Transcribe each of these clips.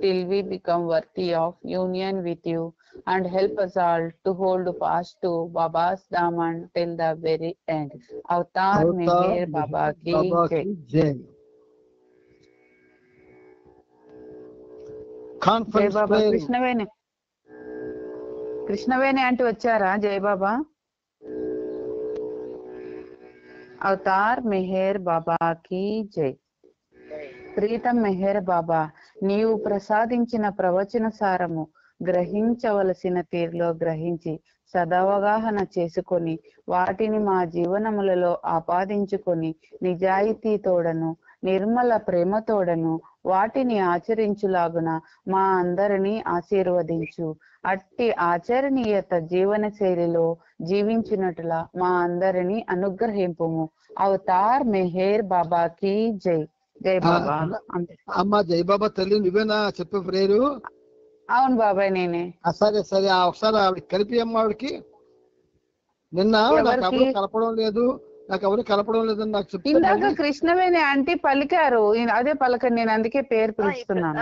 till we become worthy of union with you, and help us all to hold fast to Baba's Daman till the very end. Avatar Meher Baba ki Baba jai. की जय. జై conference బాబా. Prayer. Krishnaveni అంటే వచ్చారా? జై బాబా. Avatar Meher బాబా కి జై. ప్రీతం మెహర్ బాబా, నీవు ప్రసాదించిన ప్రవచన సారము గ్రహించవలసిన తీరులో గ్రహించి సదవగాహన చేసుకొని వాటిని మా జీవనములలో ఆపాదించుకొని నిజాయితీతోడను నిర్మల ప్రేమతోడను వాటిని ఆచరించులాగున మా అందరినీ ఆశీర్వదించు. అట్టి ఆచరణీయత జీవన శైలిలో జీవించినట్లా మా అందరినీ అనుగ్రహింపుము. అవతార్ మెహర్ బాబా కి జై. జై బాబా. అమ్మా జై బాబా తల్లి నువ్వేనా చెప్పే ప్రేరు? అవును బాబాయ్ నేనే. సరే సరే ఒకసారి ఆవిడ కలిపి అమ్మ ఆవిడకి. నిన్న నాకు ఎవరు కలపడం లేదు లేదని నాకు చెప్తే ఇందాక కృష్ణవేణి ఆంటీ పలికారు, అదే పలకండి, నేను అందుకే పేరు పిలుస్తున్నాను.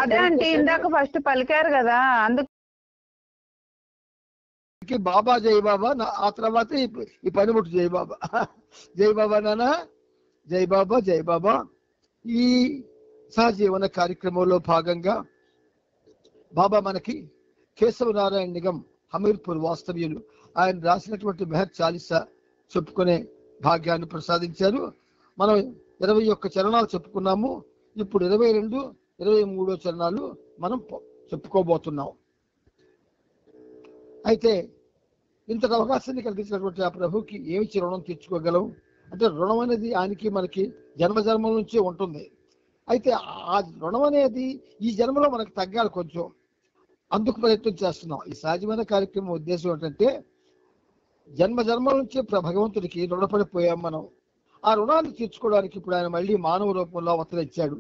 అదే ఆంటీ ఇందాక ఫస్ట్ పలికారు కదా, అందుకు బాబా జై బాబా, ఆ తర్వాత ఈ పనిముట్టు జై బాబా. జై బాబా నాన్న, జై బాబా జై బాబా. ఈ సహజీవన కార్యక్రమంలో భాగంగా బాబా మనకి కేశవనారాయణ నిగం హమీర్పూర్ వాస్తవ్యులు ఆయన రాసినటువంటి మెహర్ చాలీసా చెప్పుకునే భాగ్యాన్ని ప్రసాదించారు. మనం 21 చరణాలు చెప్పుకున్నాము. ఇప్పుడు 22, 23 చరణాలు మనం చెప్పుకోబోతున్నాం. అయితే ఇంతటి అవకాశాన్ని కలిగించినటువంటి ఆ ప్రభుకి ఏమిచ్చి రుణం తీర్చుకోగలం అంటే, రుణం అనేది ఆయనకి మనకి జన్మల నుంచే ఉంటుంది. అయితే ఆ రుణం అనేది ఈ జన్మలో మనకు తగ్గాలి కొంచెం, అందుకు ప్రయత్నం చేస్తున్నాం. ఈ సహజమైన కార్యక్రమం ఉద్దేశం ఏంటంటే, జన్మల నుంచే భగవంతుడికి రుణపడిపోయాం మనం. ఆ రుణాన్ని తీర్చుకోవడానికి ఇప్పుడు ఆయన మళ్ళీ మానవ రూపంలో అవతరించాడు.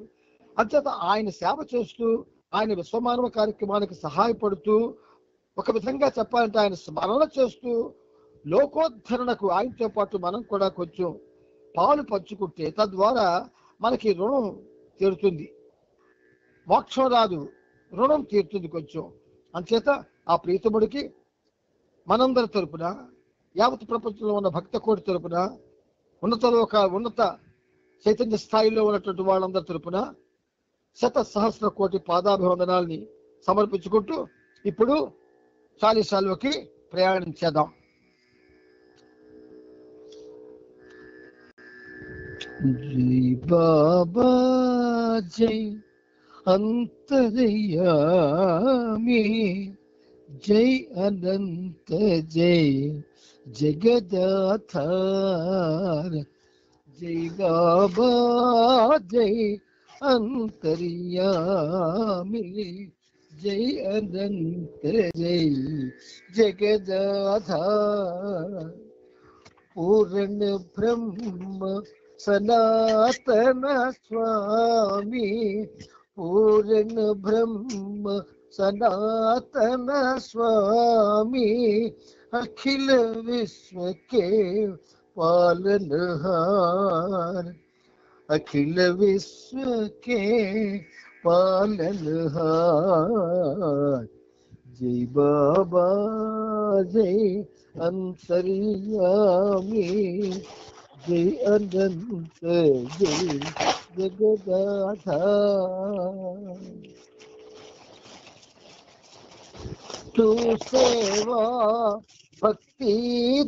అంచేత ఆయన సేవ చేస్తూ, ఆయన విశ్వమానవ కార్యక్రమానికి సహాయపడుతూ, ఒక విధంగా చెప్పాలంటే ఆయన స్మరణ చేస్తూ లోకోద్ధరణకు ఆయనతో పాటు మనం కూడా కొంచెం పాలు పంచుకుంటే తద్వారా మనకి రుణం తీరుతుంది. మోక్షం రాదు, రుణం తీరుతుంది కొంచెం. అంచేత ఆ ప్రీతముడికి మనందరి తరపున, యావత్ ప్రపంచంలో ఉన్న భక్త కోటి తరపున, ఉన్నత చైతన్య స్థాయిలో ఉన్నటువంటి వాళ్ళందరి తరపున 100,000 కోటి పాదాభివందనాల్ని సమర్పించుకుంటూ ఇప్పుడు చాలీసాల్లోకి ప్రయాణించేద్దాం. జై బాబా జై అంతర్యామి, జై అనంత జై జగదాధార. జై బాబా జై అంతర్యామి, జై అనంత జై జగదాధార. పూర్ణ బ్రహ్మ సనాతన స్వామి, పూర్ణ బ్రహ్మ సనాతన స్వామి, అఖిల విశ్వ के पालनहार, अखिल विश्व के पालनहार. जय बाबा जय अंतर्यामी, जय अनंत जय जगदाधार. तू सेवा भक्ति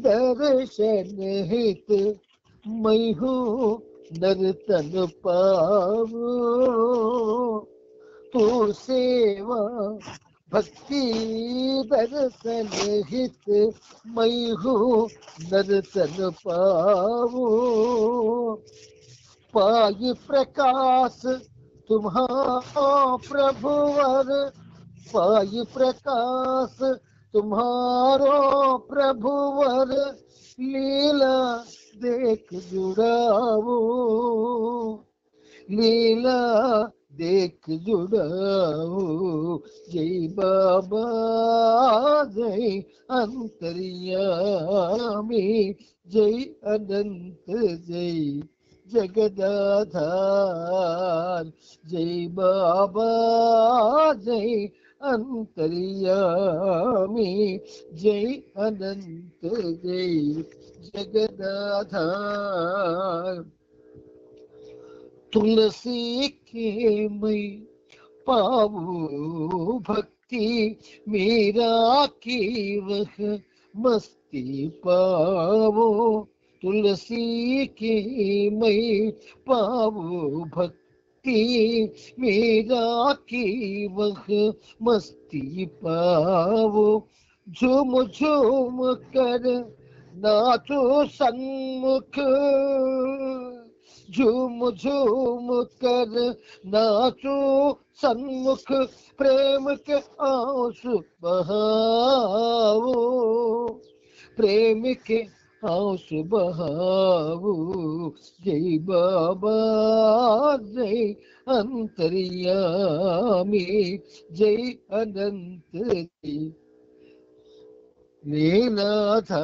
दर्शन हित, मैं हूँ नर्तन पावो. तू सेवा भक्ति दर्शन हित, मैं हूँ नर्तन पावो. पाई प्रकाश तुम्हारा प्रभुवर, पाई प्रकाश तुम्हारो प्रभुवर, लीला देख जुड़ावो, लीला देख जुड़ावो. जय बाबा जय अंतर्यामी, जय अनंत जय జగదాధార్. జై బాబా జై అంతర్యామి, జై అనంత జై जगदाधार. तुलसी के मैं पाऊं भक्ति, मेरा की वह मस्ती पावो. तुलसी की मैं पाऊं भक्ति, मेरा की वह मस्ती पावो. झूम झूम कर नाचो सन्मुख, झूम झूम कर नाचो सन्मुख, प्रेम के आंसू बहाओ, प्रेम के आंसू बहाओ. जय बाबा जय अंतर्यामी, जय अनंत जय लीलाधार.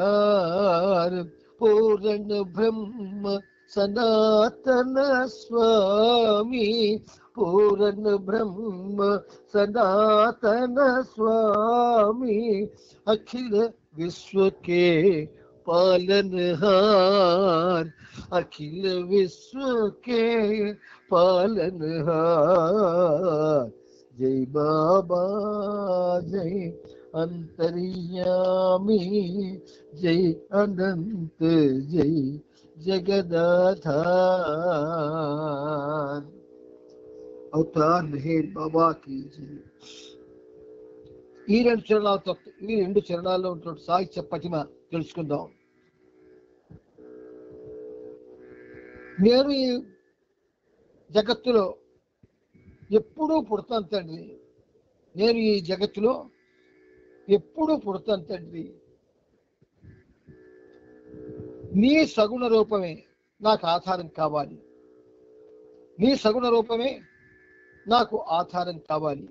पूर्ण ब्रह्म सनातन स्वामी, पूर्ण ब्रह्म सनातन स्वामी. अखिल विश्व के पालनहार, अखिल विश्व के पालनहार. जय बाबा जय अंतर्यामी, जय अनंत जय जगदाधार. अवतार मेहर बाबा की जय. ఈ రెండు చరణాల్లో ఉన్నటువంటి సాహిత్య పటిమ తెలుసుకుందాం. నేను ఈ జగత్తులో ఎప్పుడూ పుడతాను తండ్రి, నేను ఈ జగత్తులో ఎప్పుడూ పుడతాను తండ్రి. నీ సగుణ రూపమే నాకు ఆధారం కావాలి, నీ సగుణ రూపమే నాకు ఆధారం కావాలి.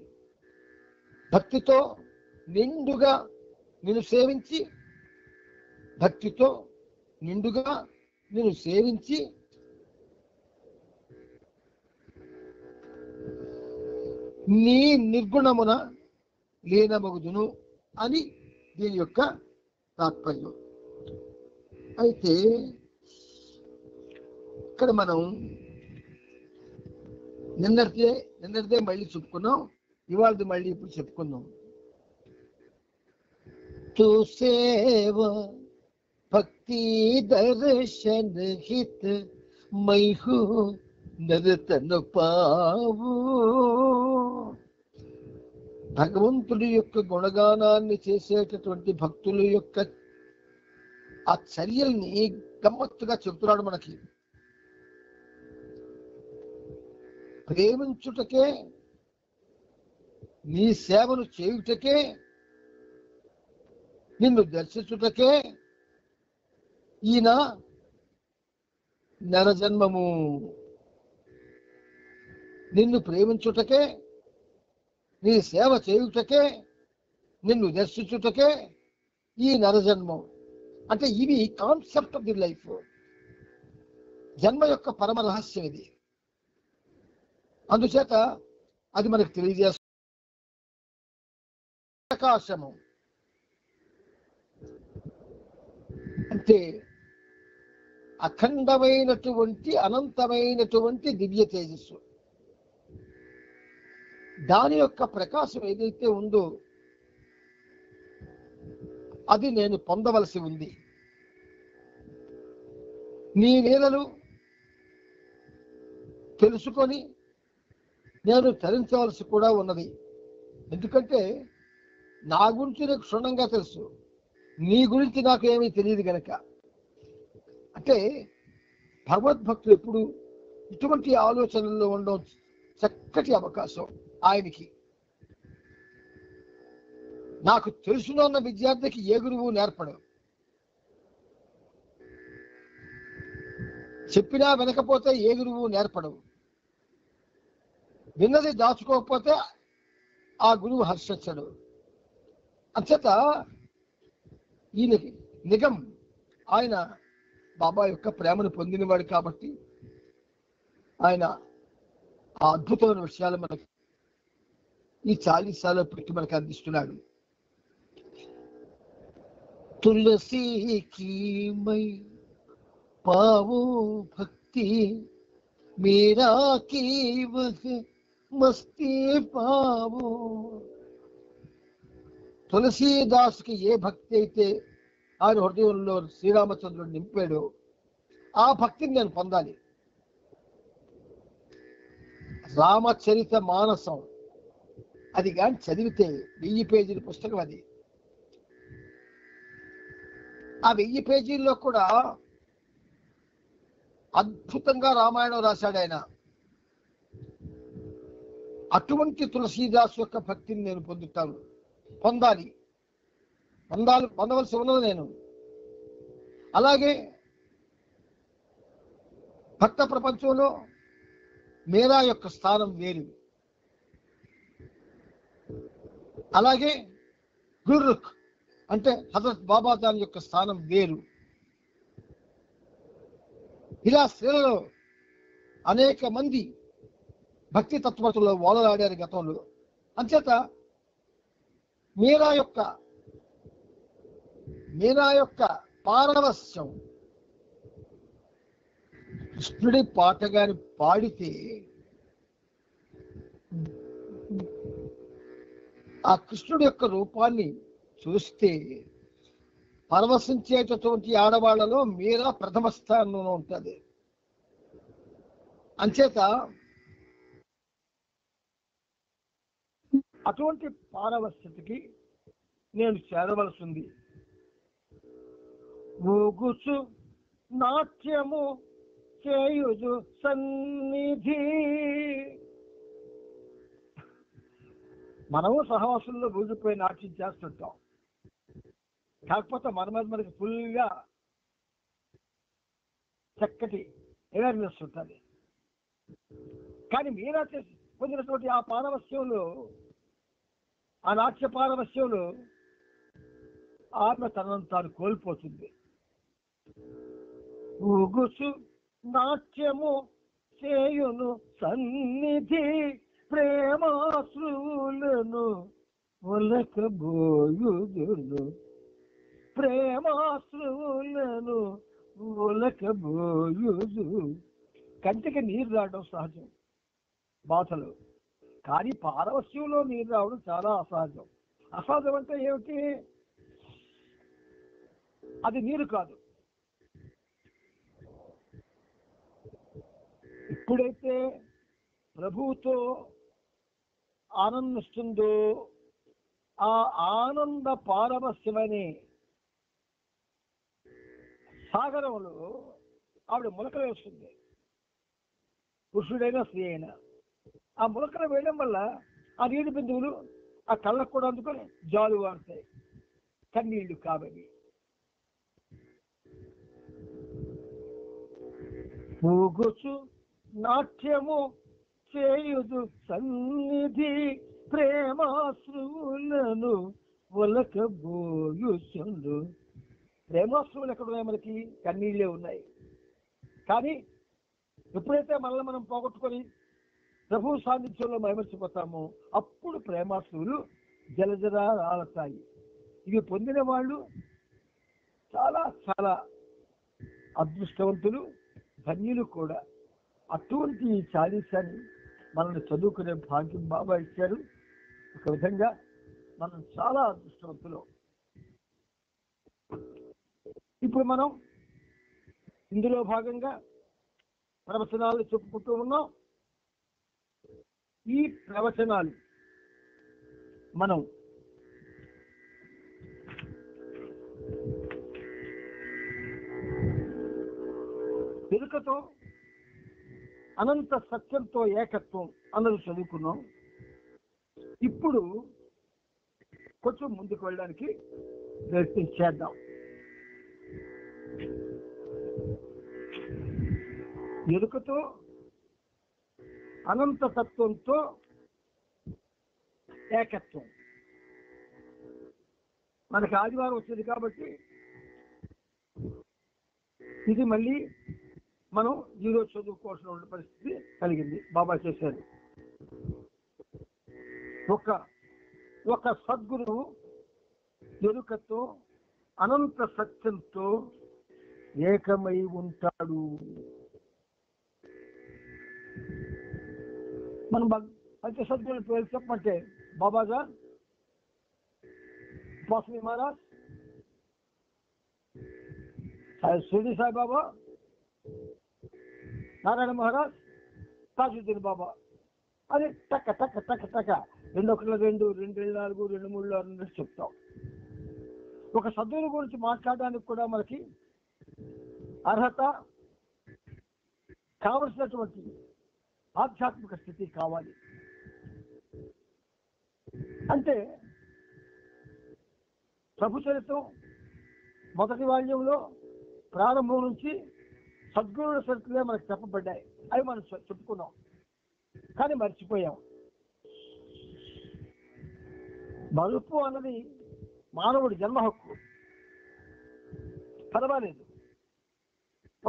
భక్తితో నిండుగా నిన్ను సేవించి, భక్తితో నిండుగా నిన్ను సేవించి నీ నిర్గుణమున లీనమగుదును అని దీని యొక్క తాత్పర్యం. అయితే ఇక్కడ మనం నిన్నటిదే మళ్ళీ చెప్పుకున్నాం, ఇవాళది మళ్ళీ ఇప్పుడు చెప్పుకుందాం. తు సేవ భక్తి దర్శన హిత మైహు నరతన పావు. భగవంతుడి యొక్క గుణగానాన్ని చేసేటటువంటి భక్తుల యొక్క ఆ చర్యల్ని గమ్మత్తుగా చెబుతున్నాడు మనకి. ప్రేమించుటకే, నీ సేవను చేయుటకే, నిన్ను దర్శించుటకే ఈయన నరజన్మము. నిన్ను ప్రేమించుటకే, నీ సేవ చేయుటకే, నిన్ను దర్శించుటకే ఈ నరజన్మం. అంటే ఇవి కాన్సెప్ట్ ఆఫ్ ది లైఫ్. జన్మ యొక్క పరమ రహస్యం ఇది. అందుచేత అది మనకు తెలియజేస్తుంది. ప్రకాశము అంటే అఖండమైనటువంటి అనంతమైనటువంటి దివ్య తేజస్సు. దాని యొక్క ప్రకాశం ఏదైతే ఉందో అది నేను పొందవలసి ఉంది. నీ లీలలు తెలుసుకొని నేను తరించవలసి కూడా ఉన్నది. ఎందుకంటే నా గురించి నాకు క్షుణ్ణంగా తెలుసు, నీ గురించి నాకు ఏమీ తెలియదు గనక. అంటే భగవద్భక్తులు ఎప్పుడు ఇటువంటి ఆలోచనల్లో ఉండడం చక్కటి అవకాశం ఆయనకి. నాకు తెలుసునన్న విద్యార్థికి ఏ గురువు నేర్పడు. చెప్పినా వినకపోతే ఏ గురువు నేర్పడు. విన్నది దాచుకోకపోతే ఆ గురువు హర్షించడు. అంచేత ఈయనకి నిగం, ఆయన బాబా యొక్క ప్రేమను పొందినవాడు కాబట్టి ఆయన ఆ అద్భుతమైన విషయాలు మనకి ఈ 40 సార్లు పెట్టి మనకు అందిస్తున్నాడు. తులసి కీమై పావో భక్తి మేరా కీ వహ్ మస్తీ పావో. తులసీదాసుకి ఏ భక్తి అయితే ఆయన హృదయంలో శ్రీరామచంద్రుడు నింపాడో ఆ భక్తిని నేను పొందాలి. రామచరిత మానసం అది కానీ చదివితే 1000 పేజీల పుస్తకం అది. ఆ 1000 పేజీల్లో కూడా అద్భుతంగా రామాయణం రాశాడు ఆయన. అటువంటి తులసీదాసు యొక్క భక్తిని నేను పొందవలసి ఉన్నది నేను. అలాగే భక్త ప్రపంచంలో మేరా యొక్క స్థానం వేరు. అలాగే గుర్రుక్ అంటే హజరత్ బాబాజాన్ యొక్క స్థానం వేరు. ఇలా స్త్రీలలో అనేక మంది భక్తి తత్వతుల్లో ఓలలాడారు గతంలో. అంచేత మీరా యొక్క పారవస్యం కృష్ణుడి పాట గాని పాడితే ఆ కృష్ణుడి యొక్క రూపాన్ని చూస్తే పరవశించేటటువంటి ఆడవాళ్లలో మీరా ప్రథమ స్థానంలో ఉంటుంది. అంచేత అటువంటి పారవశ్యతకి నేను చేరవలసింది. ఊగుచు నాట్యము చేయుజు సన్నిధి. మనము సహవాసుల్లో ఊగిపోయి నాట్యం చేస్తుంటాం. కాకపోతే మన మీద మనకి ఫుల్గా చక్కటి అవేర్నెస్ ఉంటుంది. కానీ మీరా చేసి పొందినటువంటి ఆ పారవస్యంలో, ఆ నాట్య పారవస్యంలో ఆత్మ తనను తాను కోల్పోతుంది. ఊగుచు నాట్యము చేయును సన్నిధి ప్రేమాశ్రువులను ఒలకబోయుదును. ప్రేమాశ్రువులను ఒలకబోయుదు. కంటికి నీరు రావడం సహజం బాధలు, కానీ పారవస్యంలో నీరు రావడం చాలా అసహజం. అసహజం అంటే ఏమిటి? అది నీరు కాదు. ఎప్పుడైతే ప్రభువుతో ఆనందిస్తుందో ఆ ఆనంద పారవస్యమనే సాగరంలో ఆవిడ ములకలు వేస్తుంది. పురుషుడైనా స్త్రీ అయినా ఆ ములకలు వేయడం వల్ల ఆ నీటి బిందువులు ఆ కళ్ళకు కూడా అందుకొని జాలు వాడతాయి, కన్నీళ్లు కాబట్టి. ఊగుచు నాట్యము చేయుదు సన్నిధి ప్రేమాశ్రువులను ఒలకబోయుచుండు. ప్రేమాశ్రువులు ఎక్కడున్నాయి? మనకి కన్నీళ్ళే ఉన్నాయి. కానీ ఎప్పుడైతే మనల్ని మనం పోగొట్టుకొని ప్రభు సాన్నిధ్యంలో మైమర్చిపోతామో అప్పుడు ప్రేమాశ్రువులు జలజలా రాలతాయి. ఇవి పొందిన వాళ్ళు చాలా చాలా అదృష్టవంతులు, ధన్యులు కూడా. అటువంటి ఈ చాలీసాన్ని మనల్ని చదువుకునే భాగ్యం బాబా ఇచ్చారు. ఒక విధంగా మనం చాలా అదృష్టవంతులు. ఇప్పుడు మనం ఇందులో భాగంగా ప్రవచనాలు చెప్పుకుంటూ ఉన్నాం. ఈ ప్రవచనాలు మనం ఎరుకతో అనంత సత్యంతో ఏకత్వం అన్నది చదువుకున్నాం. ఇప్పుడు కొంచెం ముందుకు వెళ్ళడానికి ప్రయత్నం చేద్దాం. ఎరుకతో అనంత తత్వంతో ఏకత్వం. మనకి ఆదివారం వచ్చింది కాబట్టి ఇది మళ్ళీ మనం ఈరోజు చదువుకోవాల్సిన పరిస్థితి కలిగింది. బాబా చేశారు. ఒక సద్గురువు ఎరుకతో అనంత సత్యంతో ఏకమై ఉంటాడు. మనం పంచ సద్గురుల పేరు చెప్పమంటే బాబాజాన్, స్వామి మహారాజ్, షిరిడి సాయిబాబా, నారాయణ మహారాజ్, తాజుద్దీన్ బాబా అని టక్క టక్క టక్క టక్క 2 4 2 3 6 చెప్తాం. ఒక సద్గురు గురించి మాట్లాడడానికి కూడా మనకి అర్హత కావలసినటువంటి ఆధ్యాత్మిక స్థితి కావాలి. అంటే ప్రభు చరిత్రం మొదటి వాల్యంలో ప్రారంభం నుంచి సద్గురుల చరిత్రలే మనకు చెప్పబడ్డాయి. అవి మనం చెప్పుకున్నాం, కానీ మర్చిపోయాం. మరుపు అన్నది మానవుడి జన్మ హక్కు. పర్వాలేదు,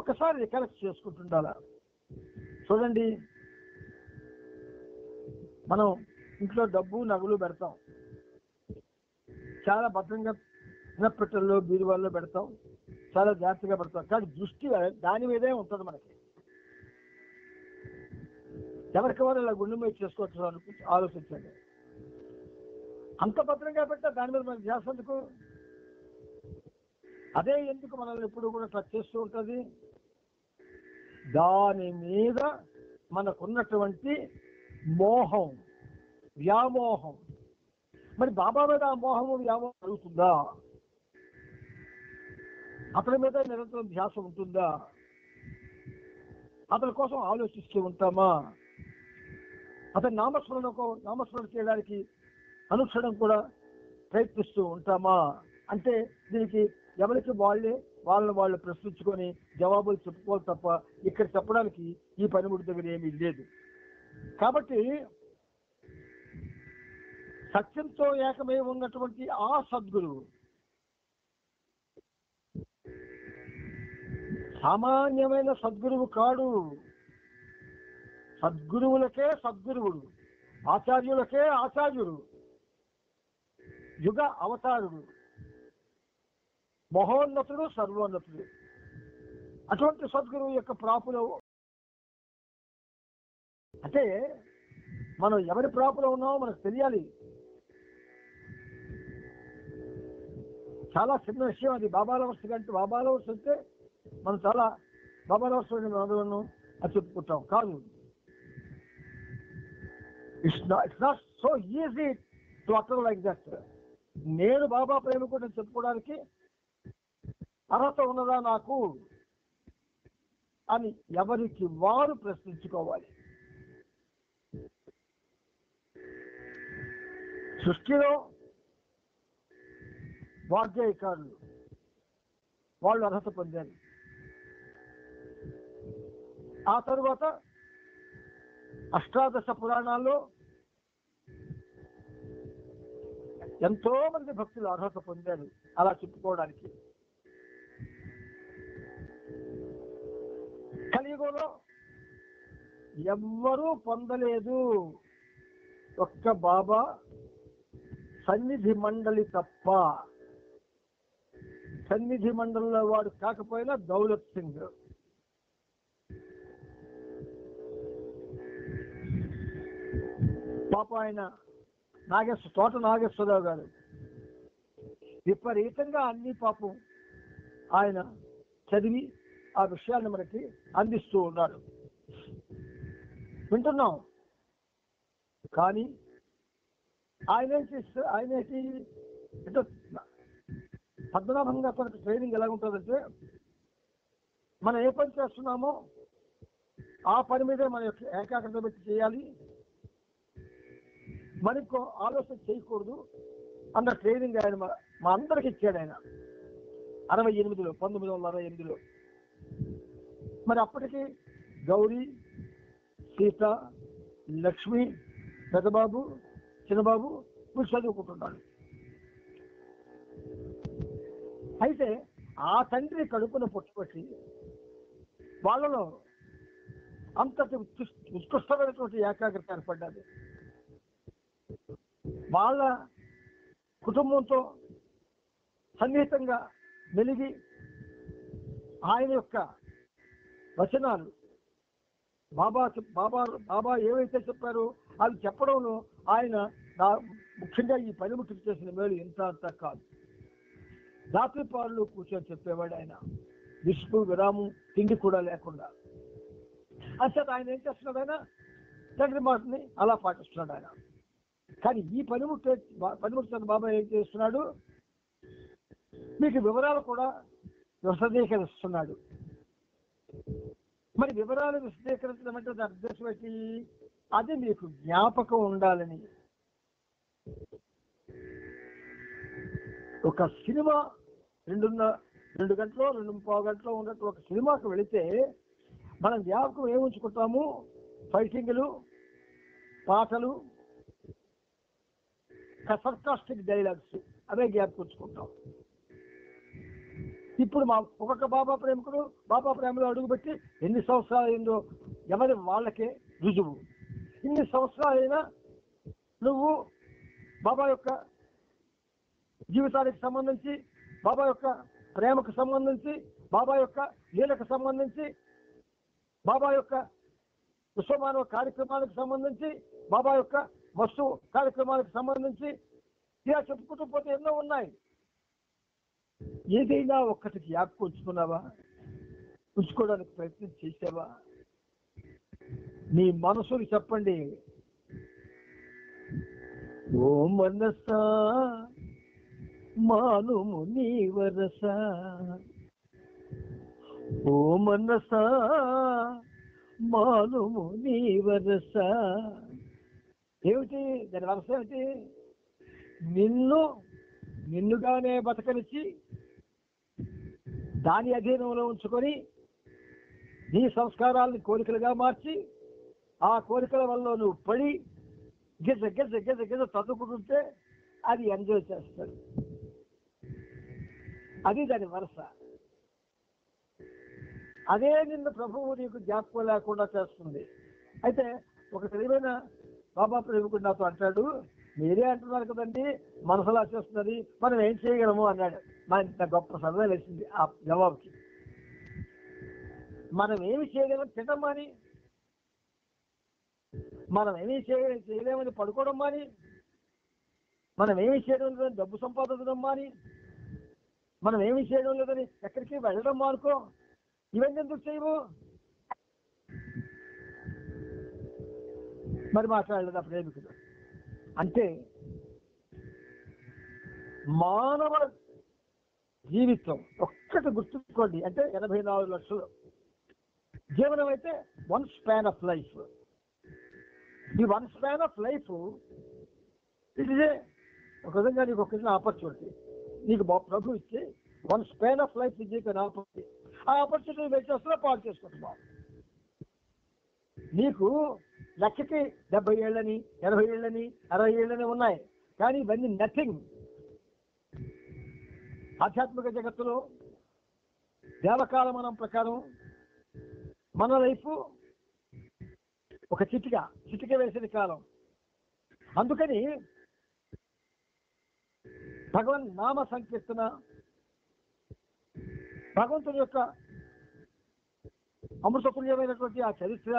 ఒక్కసారి రికలెక్ట్ చేసుకుంటుండాలా. చూడండి, మనం ఇంట్లో డబ్బు నగలు పెడతాం, చాలా భద్రంగా చిన్నపెట్టల్లో బీరువాల్లో పెడతాం, చాలా జాగ్రత్తగా పెడతాం. కానీ దృష్టి దాని మీదే ఉంటుంది మనకి. ఎవరికి వారు ఇలా గుండె మీద చేసుకోవచ్చు ఆలోచించండి. అంత భద్రంగా పెట్టా దాని మీద మనకి ధ్యాస ఎందుకు? అదే ఎందుకు మనల్ని ఎప్పుడు కూడా టచ్ చేస్తూ ఉంటుంది? దాని మీద మనకున్నటువంటి మోహం, వ్యామోహం. మరి బాబా మీద ఆ మోహము వ్యామోహం కలుగుతుందా? అతని మీద నిరంతరం ధ్యాస ఉంటుందా? అతని కోసం ఆలోచిస్తూ ఉంటామా? అతని నామస్మరణ చేయడానికి అనుక్షణం కూడా ప్రయత్నిస్తూ ఉంటామా? అంటే దీనికి ఎవరికి వాళ్ళని వాళ్ళు ప్రశ్నించుకొని జవాబులు చెప్పుకోవాలి తప్ప ఇక్కడ చెప్పడానికి ఈ పనిముడి దగ్గర ఏమీ లేదు. కాబట్టి సత్యంతో ఏకమై ఉన్నటువంటి ఆ సద్గురువు సామాన్యమైన సద్గురువు కాడు. సద్గురువులకే సద్గురువుడు, ఆచార్యులకే ఆచార్యుడు, యుగ అవతారుడు, మహోన్నతుడు, సర్వోన్నతుడు. అటువంటి సద్గురువు యొక్క ప్రాపులో అంటే మనం ఎవరి ప్రాపులో ఉన్నామో మనకు తెలియాలి. చాలా చిన్న విషయం అది. బాబాలవర్స్ కంటే బాబాలవర్స్ అంటే మనం చాలా బాబాలవర్స్ మొదలను అది చెప్పుకుంటాం కాదు. It's not so easy to utter like that. నేను బాబా ప్రేమికుడు అని చెప్పుకోవడానికి అర్హత ఉన్నదా నాకు అని ఎవరికి వారు ప్రశ్నించుకోవాలి. సృష్టిలో వాగ్గేయకారులు వాళ్ళు అర్హత పొందారు. ఆ తరువాత అష్టాదశ పురాణాల్లో ఎంతో మంది భక్తులు అర్హత పొందారు అలా చెప్పుకోవడానికి. కలియుగంలో ఎవ్వరూ పొందలేదు, ఒక్క బాబా సన్నిధి మండలి తప్ప. సన్నిధి మండలిలో వాడు కాకపోయినా దౌలత్ సింగ్. పాప ఆయన తోట నాగేశ్వరరావు గారు విపరీతంగా అన్ని పాపం ఆయన చదివి ఆ విషయాన్ని మనకి అందిస్తూ ఉన్నాడు, వింటున్నాం. కానీ ఆయనేటి అంటే పద్మనాభంగా తనకు ట్రైనింగ్ ఎలా ఉంటుందంటే మనం ఏ పని చేస్తున్నామో ఆ పని మీదే మన యొక్క ఏకాగ్రత పెట్టి చేయాలి, మరికో ఆలోచన చేయకూడదు అన్న ట్రైనింగ్ ఆయన మా అందరికి ఇచ్చాడు ఆయన 1968లో. మరి అప్పటికి గౌరీ, సీత, లక్ష్మి, పెద్దబాబు, చిన్నబాబు వీళ్ళు చదువుకుంటున్నాడు. అయితే ఆ తండ్రి కడుపున పుట్టుకొచ్చి వాళ్ళలో అంతటి ఉత్కృష్టమైనటువంటి ఏకాగ్రత ఏర్పడ్డది. వాళ్ళ కుటుంబంతో సన్నిహితంగా మెలిగి ఆయన యొక్క వచనాలు బాబా ఏవైతే చెప్పారో అవి చెప్పడంలో ఆయన ముఖ్యంగా ఈ పనిముట్టుకు చేసిన మేలు ఎంత అంత కాదు. రాత్రి పాలు కూర్చొని చెప్పేవాడు ఆయన, విసుగు విరామం తిండి కూడా లేకుండా. అసలు ఆయన ఏం చేస్తున్నాడు, ఆయన తండ్రి మాటని అలా పాటిస్తున్నాడు ఆయన. కానీ ఈ పనిముట్టు బాబా ఏం చేస్తున్నాడు, మీకు వివరాలు కూడా విశదీకరిస్తున్నాడు. మరి వివరాలు విశదీకరించడం అంటే దాని ఉద్దేశం ఏంటి, అది మీకు జ్ఞాపకం ఉండాలని. ఒక సినిమా 2 గంటలో 2.25 గంటలో ఉన్నట్టు ఒక సినిమాకు వెళితే మనం జ్ఞాపకం ఏముంచుకుంటాము, ఫైటింగ్లు, పాటలు, సర్కాస్టిక్ డైలాగ్స్ అవే జ్ఞాపకుంచుకుంటాం. ఇప్పుడు మా ఒక్కొక్క బాబా ప్రేమలో అడుగుపెట్టి ఎన్ని సంవత్సరాలు అయిందో ఎవరి వాళ్ళకే రుజువు. ఇన్ని సంవత్సరాలైనా నువ్వు బాబా యొక్క జీవితానికి సంబంధించి, బాబా యొక్క ప్రేమకు సంబంధించి, బాబా యొక్క లీలకు సంబంధించి, బాబా యొక్క విశ్వమానవ కార్యక్రమాలకు సంబంధించి, బాబా యొక్క వస్తు కార్యక్రమాలకు సంబంధించి ఇలా చెప్పుకుంటూ పోతే ఎన్నో ఉన్నాయి. ఏదైనా ఒక్కటి జ్ఞాపకం ఉంచుకున్నావా, ఉంచుకోవడానికి ప్రయత్నం చేసావా? మీ మనసుని చెప్పండి, ఓ మనసా మానుము నీ వరస, ఓ మనసా మానుము నీ వరస. ఏమిటి దాని వరస ఏమిటి? నిన్నుగానే బతకనిచ్చి దాని అధీనంలో ఉంచుకొని నీ సంస్కారాలని కోరికలుగా మార్చి ఆ కోరికల వల్ల నువ్వు పడి గిజ గిజ గిజ గిజ తదుకుంటుంటే అది ఎంజాయ్ చేస్తాడు. అది దాని వరుస. అదే నిన్ను ప్రభువు నీకు జ్ఞాపకం లేకుండా చేస్తుంది. అయితే ఒక తెలివైన బాబా ప్రేమికుడు నాతో అంటాడు, మీరే అంటున్నారు కదండి మనసులా చేస్తున్నది, మనం ఏం చేయగలము అన్నాడు. మా ఇంత గొప్ప సరదా వేసింది ఆ జవాబుకి. మనం ఏమి చేయగలం తినడం మాని, మనం ఏమీ చేయలేమని పడుకోవడం మాని, మనం ఏమి చేయడం లేదని డబ్బు సంపాదించడం మాని, మనం ఏమి చేయడం లేదని ఎక్కడికి వెళ్ళడం మానుకో. ఇవన్నీ ఎందుకు చేయవు? మరి మాట్లాడలేదు ఆ ప్రేమికుడు. అంటే మానవ జీవితం ఒక్కటి గుర్తుంచుకోండి, అంటే 84 లక్షలు జీవనం అయితే 1 స్పాన్ ఆఫ్ లైఫ్. ఈ 1 స్పాన్ ఆఫ్ లైఫ్ ఇదే ఒక విధంగా నీకు ఒక ఆపర్చునిటీ నీకు ప్రభు ఇచ్చి 1 స్పాన్ ఆఫ్ లైఫ్ ఇది ఆపర్చునిటీ. ఆ ఆపర్చునిటీ వెయిట్ పాడు చేసుకుంటున్నావు. నీకు లక్షకి 70 ఏళ్ళని 80 ఏళ్ళని 60 ఏళ్ళని ఉన్నాయి, కానీ ఇవన్నీ నథింగ్. ఆధ్యాత్మిక జగత్తులో దేవకాలమానం ప్రకారం మన లైఫ్ ఒక చిటిక వేసిన కాలం. అందుకని భగవన్ నామ సంకీర్తన, భగవంతుని యొక్క అమృతతుల్యమైనటువంటి ఆ చరిత్ర,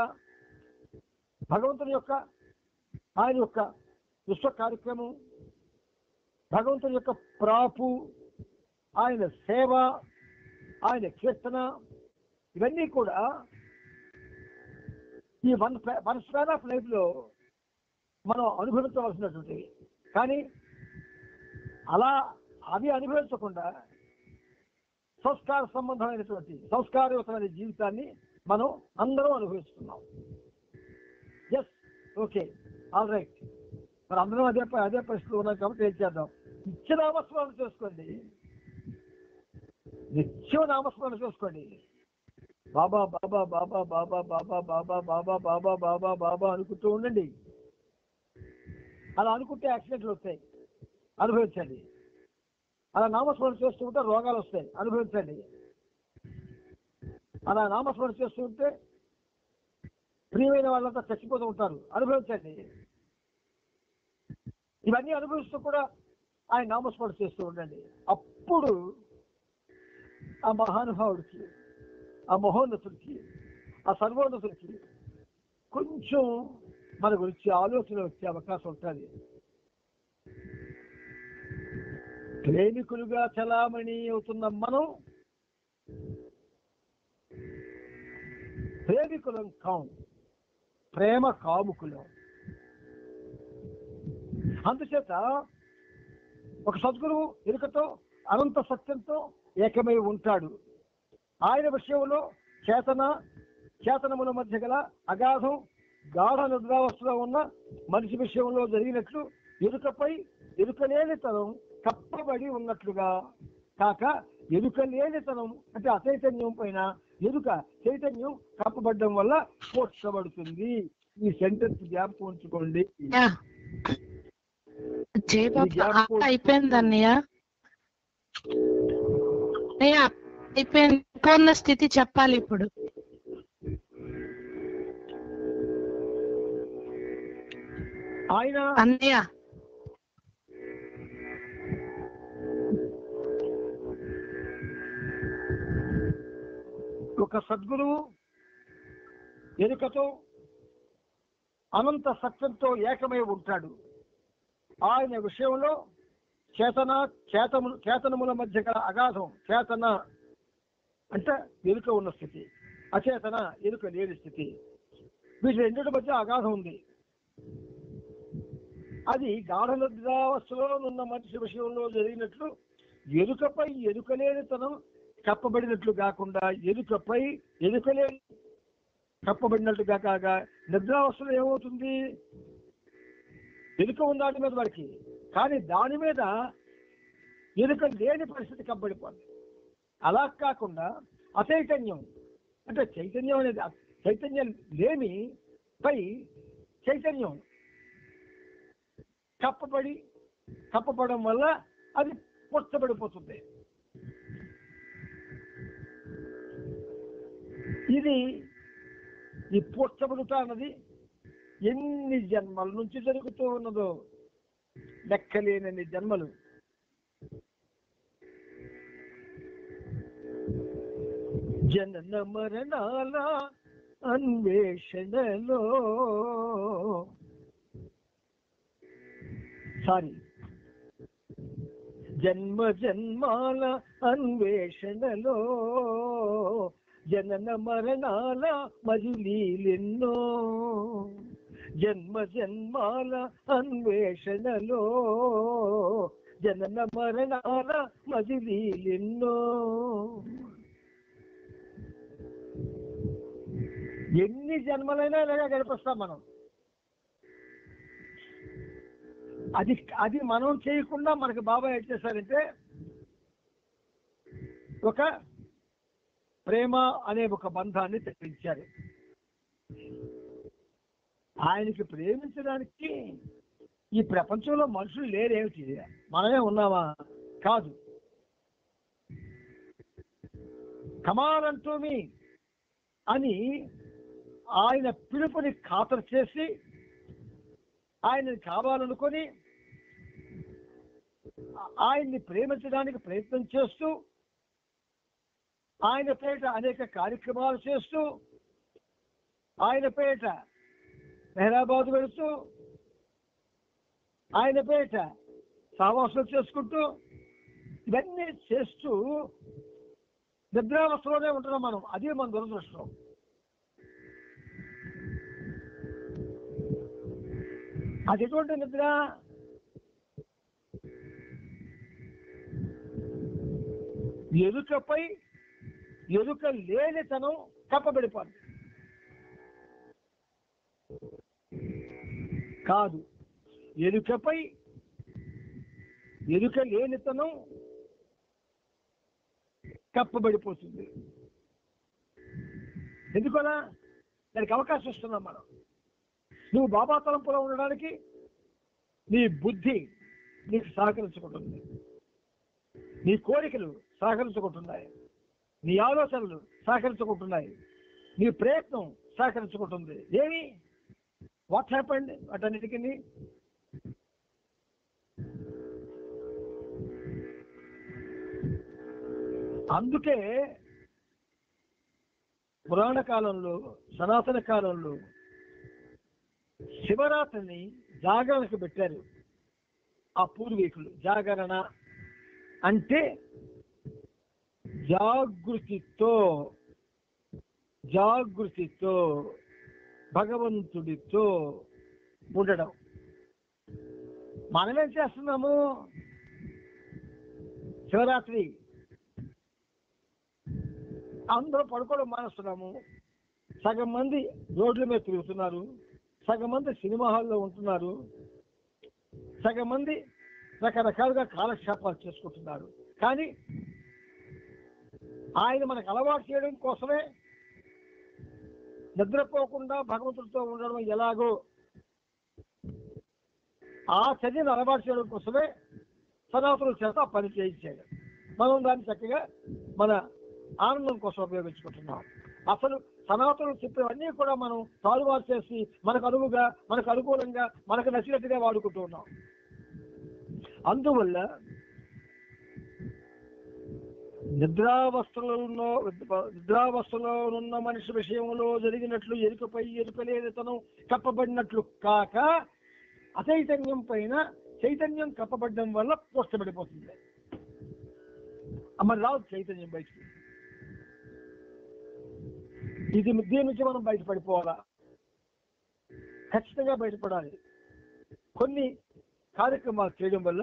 భగవంతుని యొక్క ఆయన యొక్క విశ్వ కార్యక్రమం, భగవంతుని యొక్క ప్రాపు, ఆయన సేవ, ఆయన కీర్తన, ఇవన్నీ కూడా ఈ 1 స్పాన్ ఆఫ్ లైఫ్ లో మనం అనుభవించవలసినటువంటివి. కానీ అలా అవి అనుభవించకుండా సంస్కార సంబంధమైనటువంటి సంస్కారయుతమైన జీవితాన్ని మనం అందరం అనుభవిస్తున్నాం. Yes, okay, all right. మరి అందరం అదే పరిస్థితిలో ఉన్నాం కాబట్టి ఏం చేద్దాం? నిత్య నామస్మరణ చేసుకోండి, నిత్యం నామస్మరణ చేసుకోండి. బాబా బాబా బాబా బాబా బాబా బాబా బాబా బాబా బాబా బాబా అనుకుంటూ ఉండండి. అలా అనుకుంటే యాక్సిడెంట్లు వస్తాయి, అనుభవించండి. అలా నామస్మరణ చేస్తూ ఉంటే రోగాలు వస్తాయి, అనుభవించండి. అలా నామస్మరణ చేస్తూ ఉంటే ప్రియమైన వాళ్ళంతా చచ్చిపోతూ ఉంటారు. అనుభవించండి. ఇవన్నీ అనుభవిస్తూ కూడా ఆయన నామస్మరణ చేస్తూ ఉండండి. అప్పుడు ఆ మహానుభావుడికి, ఆ మహోన్నతుడికి, ఆ సర్వోన్నతుడికి కొంచెం మన గురించి ఆలోచన వచ్చే అవకాశం ఉంటుంది. ప్రేమికులుగా చలామణి అవుతున్న మనం ప్రేమికులం కాం, ప్రేమ కాముకులం. అందుచేత ఒక సద్గురువు ఎరుకతో అనంత సత్యంతో ఏకమై ఉంటాడు. ఆయన విషయంలో చేతనముల మధ్య గల అగాధం గాఢ నిద్రావస్థలో ఉన్న మనిషి విషయంలో జరిగినట్లు ఎరుకపై ఎరుకలేనితనం కప్పబడి ఉన్నట్లుగా కాక, ఎరుకలేనితనం అంటే అచైతన్యం పైన ఎరుక చైతన్యం కప్పబడడం వల్ల పోడ్చబడుతుంది. ఈ సెంటెన్స్ జ్ఞాపకం ఉంచుకోండి. అయిపోయింది అన్నయ్య. అయిపోయింది. పూర్ణ స్థితి చెప్పాలి ఇప్పుడు. ఆయన అన్నయ్య ఒక సద్గురువు ఎరుకతో అనంత సత్యంతో ఏకమై ఉంటాడు. ఆయన విషయంలో చేతనముల మధ్య గల అగాధం, చేతన అంటే ఎరుక ఉన్న స్థితి, అచేతన ఎరుక లేని స్థితి, వీటి రెండింటి మధ్య అగాధం ఉంది. అది గాఢ నిద్రావస్థలో ఉన్న మనిషి విషయంలో జరిగినట్లు ఎరుకపై ఎరుకలేనితనం కప్పబడినట్లు కాకుండా, ఎరుకపై ఎరుకలేని కప్పబడినట్లుగా కాగా, నిద్రావస్థలో ఏమవుతుంది? ఎరుక ఉందాటి మీద వాడికి, కానీ దాని మీద ఎరుక లేని పరిస్థితి కప్పబడిపోతుంది. అలా కాకుండా అచైతన్యం అంటే చైతన్యం అనేది చైతన్యం లేని పై చైతన్యం కప్పబడడం వల్ల అది పొచ్చబడిపోతుంది. ఇది ఈ పొచ్చబడుట అన్నది ఎన్ని జన్మల నుంచి జరుగుతూ ఉన్నదో, లెక్కలేనన్ని జన్మలు. జనన మరణాల అన్వేషణలో జన్మ జన్మాల అన్వేషణలో జనన మరణాల మజిలీలెన్నో, జన్మ జన్మాల అన్వేషణలో జనన మరణాల మజిలీలెన్నో. ఎన్ని జన్మలైనా ఇలాగా గడిపిస్తాం మనం. అది మనం చేయకుండా మనకి బాబా ఏం చేశారంటే, ఒక ప్రేమ అనే ఒక బంధాన్ని తెప్పించారు. ఆయనకి ప్రేమించడానికి ఈ ప్రపంచంలో మనుషులు లేరేమిటి? మనమే ఉన్నామా? కాదు. కమాలంటూ మీ అని ఆయన పిలుపుని ఖాతరు చేసి ఆయనని కావాలనుకొని ఆయన్ని ప్రేమించడానికి ప్రయత్నం చేస్తూ ఆయన పేట అనేక కార్యక్రమాలు చేస్తూ ఆయన పేట మెహరాబాద్ వెళుతూ ఆయన పేట సహవాసం చేసుకుంటూ ఇవన్నీ చేస్తూ నిద్రావస్థలోనే ఉంటున్నాం మనం. అదే మన దురదృష్టం. అది ఎటువంటి నిద్ర? ఎరుకపై ఎరుక లేనితనం కప్పబడిపోతుంది. కాదు, ఎరుకపై ఎరుక లేనితనం కప్పబడిపోతుంది. ఎందుకలా? దానికి అవకాశం ఇస్తున్నాం మనం. నువ్వు బాబా తలంపులో ఉండడానికి నీ బుద్ధి నీకు సహకరించుకుంటుంది, నీ కోరికలు సహకరించుకుంటున్నాయి, నీ ఆలోచనలు సహకరించుకుంటున్నాయి, నీ ప్రయత్నం సహకరించుకుంటుంది. ఏమి వాట్ హ్యాపెండ్ వాటన్నిటికీ అందుకే పురాణ కాలంలో, సనాతన కాలంలో శివరాత్రిని జాగరణకు పెట్టారు ఆ పూర్వీకులు. జాగరణ అంటే జాగృతితో భగవంతుడితో ఉండడం. మనమేం చేస్తున్నాము? శివరాత్రి అందరూ పడుకోవడం మానేస్తున్నాము. సగం మంది రోడ్ల మీద తిరుగుతున్నారు, సగం మంది సినిమా హాల్లో ఉంటున్నారు, సగం మంది రకరకాలుగా కాలక్షేపాలు చేసుకుంటున్నారు. కానీ ఆయన మనకు అలవాటు చేయడం కోసమే, నిద్రపోకుండా భగవంతుడితో ఉండడం ఎలాగో ఆ చర్యను అలవాటు చేయడం కోసమే సనాతనుల చేత ఆ పని చేయించాడు. మనం దాన్ని చక్కగా మన ఆనందం కోసం ఉపయోగించుకుంటున్నాం. అసలు సనాతనులు చెప్పేవన్నీ కూడా మనం తారుమారు చేసి మనకు అనువుగా, మనకు అనుకూలంగా, మనకు నచ్చినట్టుగా వాడుకుంటూ ఉన్నాం. అందువల్ల నిద్రావస్థలో ఉన్న మనిషి విషయంలో జరిగినట్లు ఎరుకపై ఎరుకలేనితనం కప్పబడినట్లు కాక, అచైతన్యం పైన చైతన్యం కప్పబడడం వల్ల పోస్టబడిపోతుంది. మరి రాదు చైతన్యం బయటికి. దీని నుంచి మనం బయటపడిపోవాలా? ఖచ్చితంగా బయటపడాలి. కొన్ని కార్యక్రమాలు చేయడం వల్ల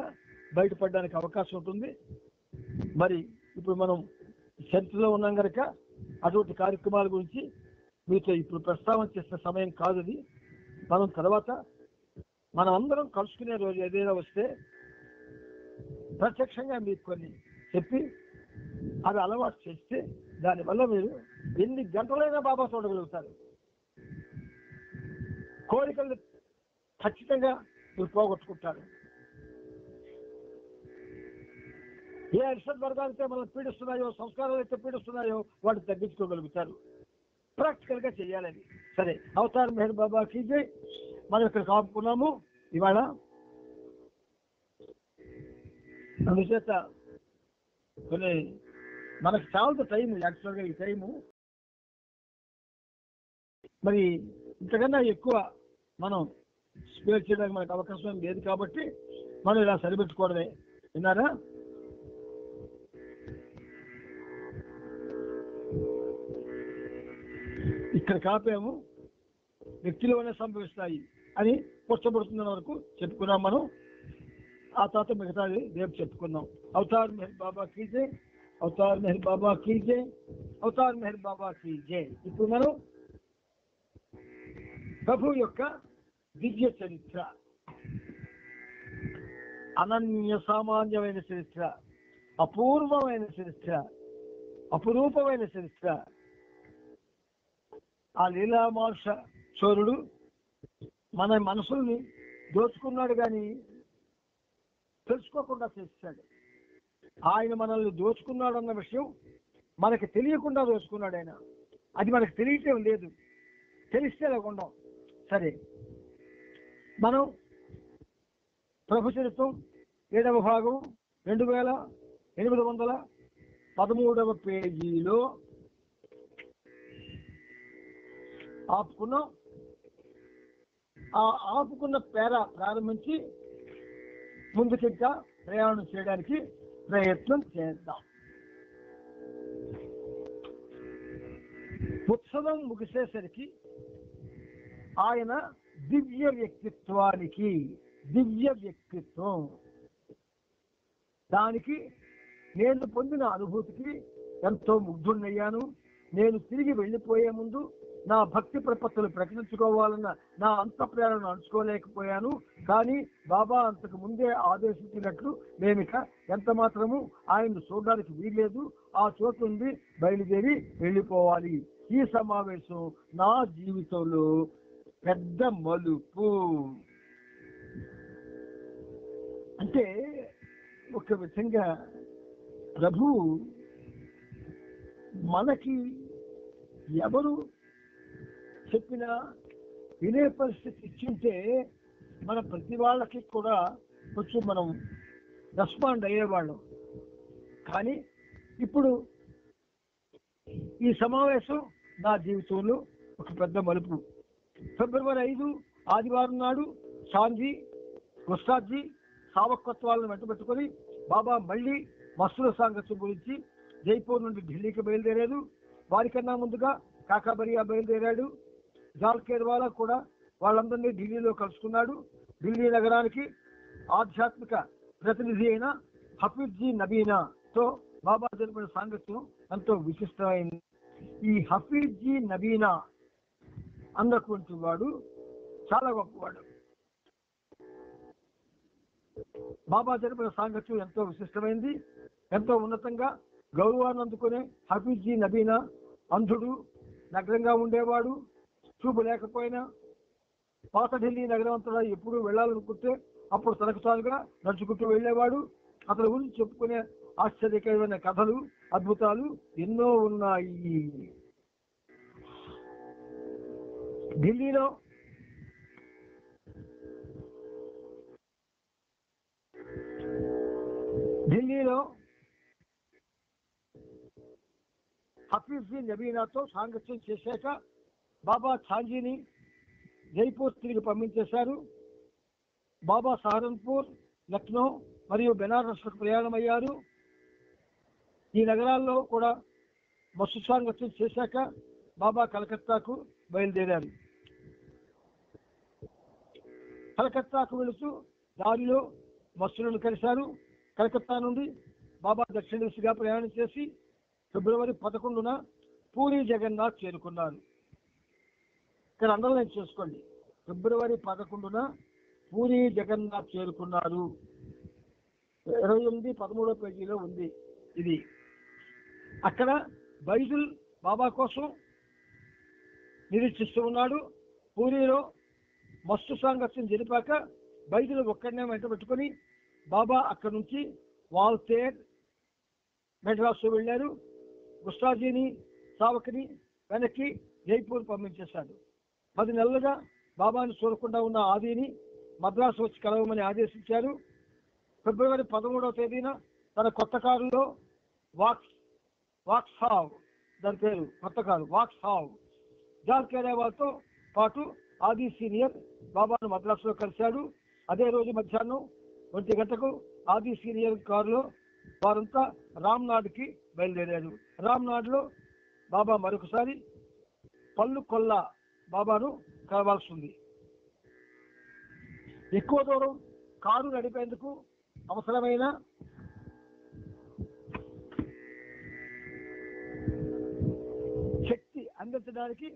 బయటపడడానికి అవకాశం ఉంటుంది. మరి ఇప్పుడు మనం చర్చలో ఉన్నాం కనుక అటువంటి కార్యక్రమాల గురించి మీతో ఇప్పుడు ప్రస్తావన చేసిన సమయం కాదు అది. మనం తర్వాత మనం అందరం కలుసుకునే రోజు ఏదైనా వస్తే ప్రత్యక్షంగా మీకు కొన్ని చెప్పి అది అలవాటు చేస్తే దానివల్ల మీరు ఎన్ని గంటలైనా బాబా చూడగలుగుతారు. కోరికలు ఖచ్చితంగా మీరు పోగొట్టుకుంటారు. ఏ అరిషడ్ వర్గాలైతే మనం పీడిస్తున్నాయో, సంస్కారాలు అయితే పీడిస్తున్నాయో వాటిని తగ్గించుకోగలుగుతారు. ప్రాక్టికల్గా చేయాలని. సరే, అవతార్ మెహర్ బాబాకి జై. మనం ఇక్కడ కాపుకున్నాము ఇవాళ. అందుచేత కొన్ని మనకు చాలా టైం, యాక్చువల్గా ఈ టైము మరి ఇంతకన్నా ఎక్కువ మనం స్పేర్ చేయడానికి మనకు అవకాశం లేదు కాబట్టి మనం ఇలా సరిపెట్టుకోవడమే. విన్నారా? ఇక్కడ కాపాము, వ్యక్తిలోనే సంభవిస్తాయి అని పుష్టపడుతున్న వరకు చెప్పుకున్నాం మనం. ఆ తర్వాత మిగతాది రేపు చెప్పుకుందాం. అవతార్ మెహర్ బాబా కీ జై, అవతార్ మెహర్ బాబా కీ జై, అవతార్ మెహర్ బాబా కీ జై. ఇప్పుడు మనం ప్రభు యొక్క దివ్య చరిత్ర, అనన్య సామాన్యమైన చరిత్ర, అపూర్వమైన చరిత్ర, అపురూపమైన చరిత్ర. ఆ లీలామానుష చోరుడు మన మనసుల్ని దోచుకున్నాడు కానీ తెలుసుకోకుండా చేశాడు. ఆయన మనల్ని దోచుకున్నాడు అన్న విషయం మనకి తెలియకుండా దోచుకున్నాడు ఆయన. అది మనకు తెలియటం లేదు, తెలిస్తే లేకుండా. సరే, మనం ప్రభు చరిత్రం 7వ భాగం 2813వ పేజీలో ఆపుకున్నాం. ఆ ఆపుకున్న పేర ప్రారంభించి ముందుకింకా ప్రయాణం చేయడానికి ప్రయత్నం చేద్దాం. ఉత్సవం ముగిసేసరికి ఆయన దివ్య వ్యక్తిత్వం దానికి నేను పొందిన అనుభూతికి ఎంతో ముగ్ధున్నయ్యాను. నేను తిరిగి వెళ్ళిపోయే ముందు నా భక్తి ప్రపత్తులు ప్రకటించుకోవాలన్న నా అంతఃప్రేరణను అణుచుకోలేకపోయాను. కానీ బాబా అంతకు ముందే ఆదేశించినట్లు మేమిక ఎంత మాత్రము ఆయన్ను చూడడానికి వీల్లేదు. ఆ చోటు నుండి బయలుదేరి వెళ్ళిపోవాలి. ఈ సమావేశం నా జీవితంలో పెద్ద మలుపు. అంటే ఒక విధంగా ప్రభు మనకి ఎవరు చెప్పినా వినే పరిస్థితి ఇచ్చింటే మన ప్రతి వాళ్ళకి కూడా కొంచెం మనం రెస్పాండ్ అయ్యేవాళ్ళం. కానీ ఇప్పుడు ఈ సమావేశం నా జీవితంలో ఒక పెద్ద మలుపు. ఫిబ్రవరి 5 ఆదివారం నాడు సాంజీ గుస్తాజీ సావకత్వాలను వెంటబెట్టుకొని బాబా మళ్ళీ మస్తుల సాంగత్యం గురించి జైపూర్ నుండి ఢిల్లీకి బయలుదేరారు. వారికన్నా ముందుగా కాకాబరియా బయలుదేరాడు. జాల్కేర్వాలా కూడా వాళ్ళందరినీ ఢిల్లీలో కలుసుకున్నాడు. ఢిల్లీ నగరానికి ఆధ్యాత్మిక ప్రతినిధి అయిన హఫీజ్జీ నబీనాతో బాబా జరిపిన సాంగత్యం ఎంతో విశిష్టమైంది. ఈ హఫీజ్జీ నబీనా అన్నటువంటి వాడు చాలా గొప్పవాడు. బాబా జరిపిన సాంగత్యం ఎంతో విశిష్టమైంది, ఎంతో ఉన్నతంగా గౌరవాన్ని అందుకునే హఫీజ్జీ నబీనా అంధుడు, నగ్నంగా ఉండేవాడు. చూపు లేకపోయినా పాత ఢిల్లీ నగరం అంతా ఎప్పుడు వెళ్ళాలనుకుంటే అప్పుడు తనకు తానుగా నడుచుకుంటూ వెళ్ళేవాడు. అతని గురించి చెప్పుకునే ఆశ్చర్యకరమైన కథలు, అద్భుతాలు ఎన్నో ఉన్నాయి. ఢిల్లీలో హఫీజ్జీ నబీనాతో సాంగత్యం చేశాక బాబా ఛాంజీని జైపూర్ తిరిగి పంపించేశారు. బాబా సహరన్పూర్, లక్నో మరియు బెనారస్కు ప్రయాణమయ్యారు. ఈ నగరాల్లో కూడా మస్తు సాంగత్యం చేశాక బాబా కలకత్తాకు బయలుదేరారు. కలకత్తాకు వెళుతూ దారిలో మస్తులను కలిశారు. కలకత్తా నుండి బాబా దక్షిణ దిశగా ప్రయాణం చేసి ఫిబ్రవరి 11న పూరీ జగన్నాథ్ చేరుకున్నారు. ఇక్కడ అండర్లైన్ చేసుకోండి, ఫిబ్రవరి 11న పూరీ జగన్నాథ్ చేరుకున్నారు. 28, 13వ పేజీలో ఉంది ఇది. అక్కడ బైజుల్ బాబా కోసం నిరీక్షిస్తూ ఉన్నాడు. పూరీలో మస్తు సాంగత్యం జరిపాక బైజుల్ ఒక్కడనే వెంట పెట్టుకొని బాబా అక్కడి నుంచి వాల్తేర్, మెడ్రాసు వెళ్ళారు. గుస్తాజీని, సావక్ని వెనక్కి జైపూర్ పంపించేశాడు. 10 నెలలుగా బాబాని చూడకుండా ఉన్న ఆదిని మద్రాసు వచ్చి కలవమని ఆదేశించారు. ఫిబ్రవరి 13వ తేదీన తన కొత్త కారులో వాక్సావ్, దాని పేరు కొత్త కారు వాక్సావ్, జాల్కేరావాల్తో పాటు ఆది సీనియర్ బాబాను మద్రాసులో కలిశాడు. అదే రోజు మధ్యాహ్నం 1 గంటకు ఆది సీనియర్ కారులో వారంతా రామ్నాడ్కి బయలుదేరారు. రామ్నాడ్లో బాబా మరొకసారి పళ్ళు కొల్ల బాబాను కలవాల్సి ఉంది. ఎక్కువ దూరం కారు నడిపేందుకు అవసరమైన శక్తి అందించడానికి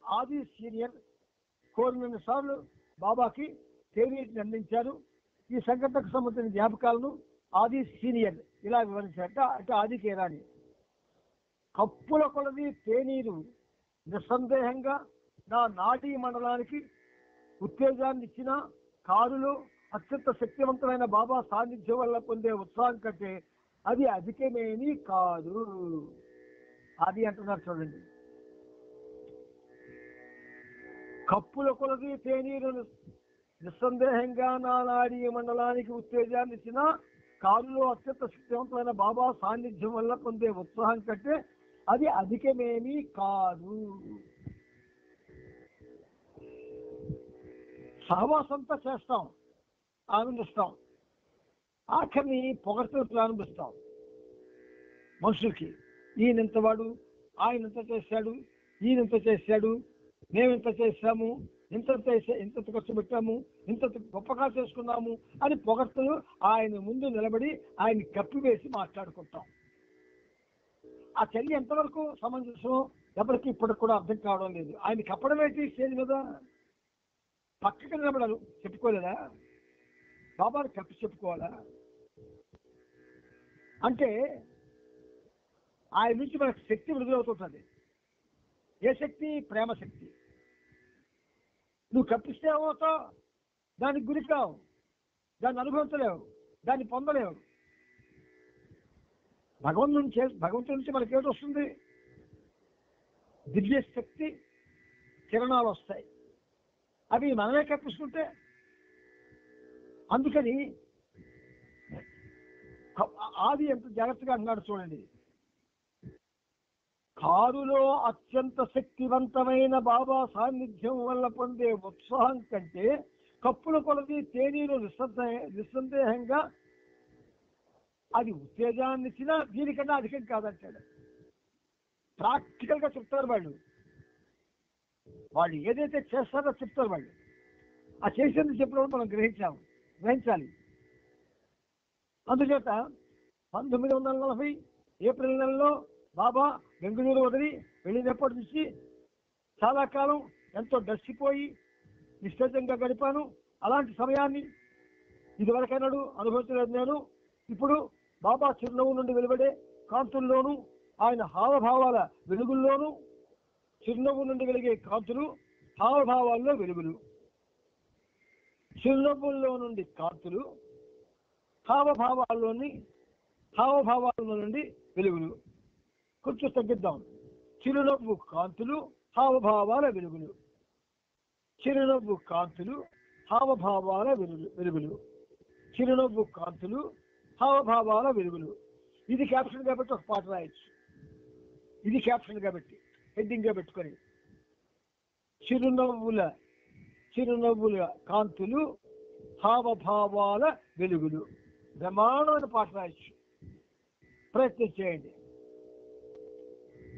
ఆది సీనియర్ కోరిన సార్లు బాబాకి తేనీటిని అందించారు. ఈ సంఘటనకు సంబంధించిన జ్ఞాపకాలను ఆది సీనియర్ ఇలా వివరించారట. అంటే ఆది కేరాని కప్పుల కొలది తేనీరు నిస్సందేహంగా నా నాడీ మండలానికి ఉత్తేజాన్ని ఇచ్చిన కారులో అత్యంత శక్తివంతమైన బాబా సాన్నిధ్యం వల్ల పొందే ఉత్సాహం కంటే అది అధికమేమీ కాదు. అది అంటున్నారు చూడండి. కప్పుల కొలది తేనీరు నిస్సందేహంగా నా నాడీ మండలానికి ఉత్తేజాన్ని ఇచ్చిన కారులో అత్యంత శక్తివంతమైన బాబా సాన్నిధ్యం వల్ల పొందే ఉత్సాహం కంటే అది అధికమేమీ కాదు. సహవాసంతా చేస్తాం, ఆనందిస్తాం, ఆఖరిని పొగడ్తలు ప్రారంభిస్తాం. మనుషులకి ఈయనంత వాడు, ఆయన ఇంత చేశాడు, ఈయనంత చేశాడు, మేమింత చేశాము, ఇంత ఖర్చు పెట్టాము, ఇంత గొప్పగా చేసుకున్నాము అని పొగడ్తలు ఆయన ముందు నిలబడి ఆయన్ని కప్పివేసి మాట్లాడుకుంటాం. ఆ చర్య ఎంతవరకు సమంజసం ఎవరికి ఇప్పటికి కూడా అర్థం కావడం లేదు. ఆయన కప్పడం ఏంటి స్టేజ్ మీద? పక్కకి నిలబడారు, చెప్పుకోలేదా? బాబాని కప్పి చెప్పుకోవాలా? అంటే ఆయన నుంచి మనకు శక్తి విడుదలవుతుంటుంది. ఏ శక్తి? ప్రేమ శక్తి. నువ్వు కప్పిస్తే ఏమవుతావు? దానికి గురి కావు, దాన్ని అనుభవించలేవు, దాన్ని పొందలేవు. భగవంతుడి నుంచి మనకేమిటి వస్తుంది? దివ్య శక్తి కిరణాలు వస్తాయి, అవి మనమే కప్పిస్తుంటే. అందుకని ఆది ఎంత జాగ్రత్తగా అన్నాడు చూడండి. కారులో అత్యంత శక్తివంతమైన బాబా సాన్నిధ్యం వల్ల పొందే ఉత్సాహం కంటే కప్పుల కొలది తేనీరు నిస్సందేహంగా అది ఉత్తేజాన్ని ఇచ్చినా దీనికన్నా అధికం కాదంటాడు. ప్రాక్టికల్ గా చెప్తారు వాళ్ళు ఏదైతే చేస్తారో చెప్తారు వాళ్ళు. ఆ చేసేందుకు చెప్పినప్పుడు మనం గ్రహించాలి. అందుచేత 1940 ఏప్రిల్ నెలలో బాబా బెంగళూరు వదిలి వెళ్ళినప్పటి నుంచి చాలా కాలం ఎంతో డస్సిపోయి నిశ్చితంగా గడిపాను. అలాంటి సమయాన్ని ఇదివరకైనాడు అనుభవించలేదు నేను. ఇప్పుడు బాబా చిరునవ్వు నుండి వెలువడే కాంతుల్లోనూ ఆయన హావభావాల వెలుగుల్లోనూ, చిరునవ్వు నుండి వెలిగే కాంతులు హావభావాల్లో వెలుగులు, చిరునవ్వుల్లో నుండి కాంతులు హావభావాల్లో నుండి వెలుగులు. కొంచెం తగ్గిద్దాం. చిరునవ్వు కాంతులు హావభావాల వెలుగులు, చిరునవ్వు కాంతులు హావభావాల వెలుగులు, చిరునవ్వు కాంతులు హావభావాల వెలుగులు. ఇది క్యాప్షన్ కాబట్టి ఒక పాట రాయొచ్చు. ఇది క్యాప్షన్ కాబట్టి హెడ్డింగ్ గా పెట్టుకొని చిరునవ్వుల కాంతులు హావభావాల వెలుగులు. బ్రహ్మాండమైన పాట రాయొచ్చు. ప్రయత్నం చేయండి.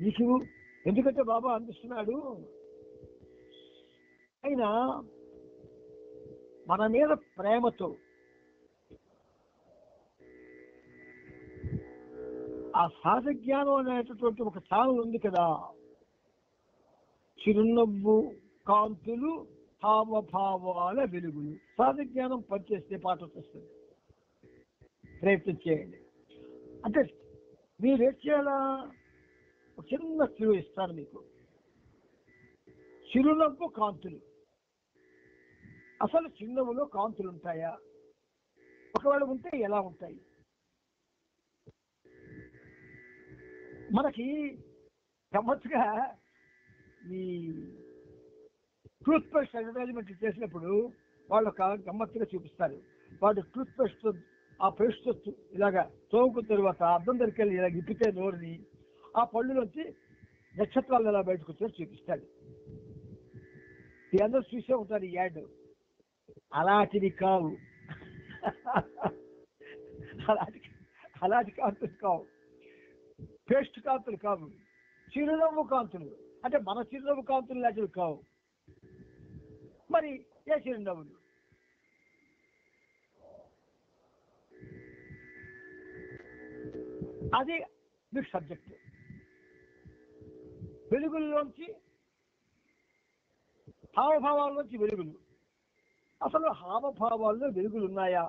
మీకు ఎందుకంటే బాబా అందిస్తున్నాడు. అయినా మన మీద ప్రేమతో ఆ సహజ జ్ఞానం అనేటటువంటి ఒక ఛానల్ ఉంది కదా, చిరునవ్వు కాంతులు హావభావాల వెలుగులు. సహజ జ్ఞానం పనిచేస్తే పాట వచ్చేస్తుంది. ప్రయత్నం చేయండి. అంటే మీరు ఏం చేయాలా? ఒక చిన్న క్లూ ఇస్తాను మీకు. చిరునవ్వు కాంతులు. అసలు చిరునవ్వులో కాంతులు ఉంటాయా? ఒకవేళ ఉంటే ఎలా ఉంటాయి? మనకి గమ్మత్తుగా ఈ టూత్ పేస్ట్ అడ్వర్టైజ్మెంట్ చేసినప్పుడు వాళ్ళు ఒక గమ్మత్తుగా చూపిస్తారు. వాడు టూత్ పేస్ట్ ఆ పేస్ట్ ఇలాగా తోముకున్న తర్వాత అద్దం దగ్గరికి వెళ్ళి ఇలా ఇప్పితే నోరుని ఆ పళ్ళులోంచి నక్షత్రాలు ఎలా బయటకు వచ్చి చూపిస్తాడు. అందరూ చూసే ఉంటారు ఈ యాడ్. అలాంటివి కావు. అలాంటి కాంతులు కావు, పేస్ట్ కాంతులు కావు, చిరునవ్వు కాంతులు. అంటే మన చిరునవ్వు కాంతులు లాంటివి కావు. మరి ఏ చిరునవ్వులు? అది మీకు సబ్జెక్ట్. వెలుగుల్లోంచి హావభావాల్లోంచి వెలుగులు. అసలు హావభావాల్లో వెలుగులు ఉన్నాయా?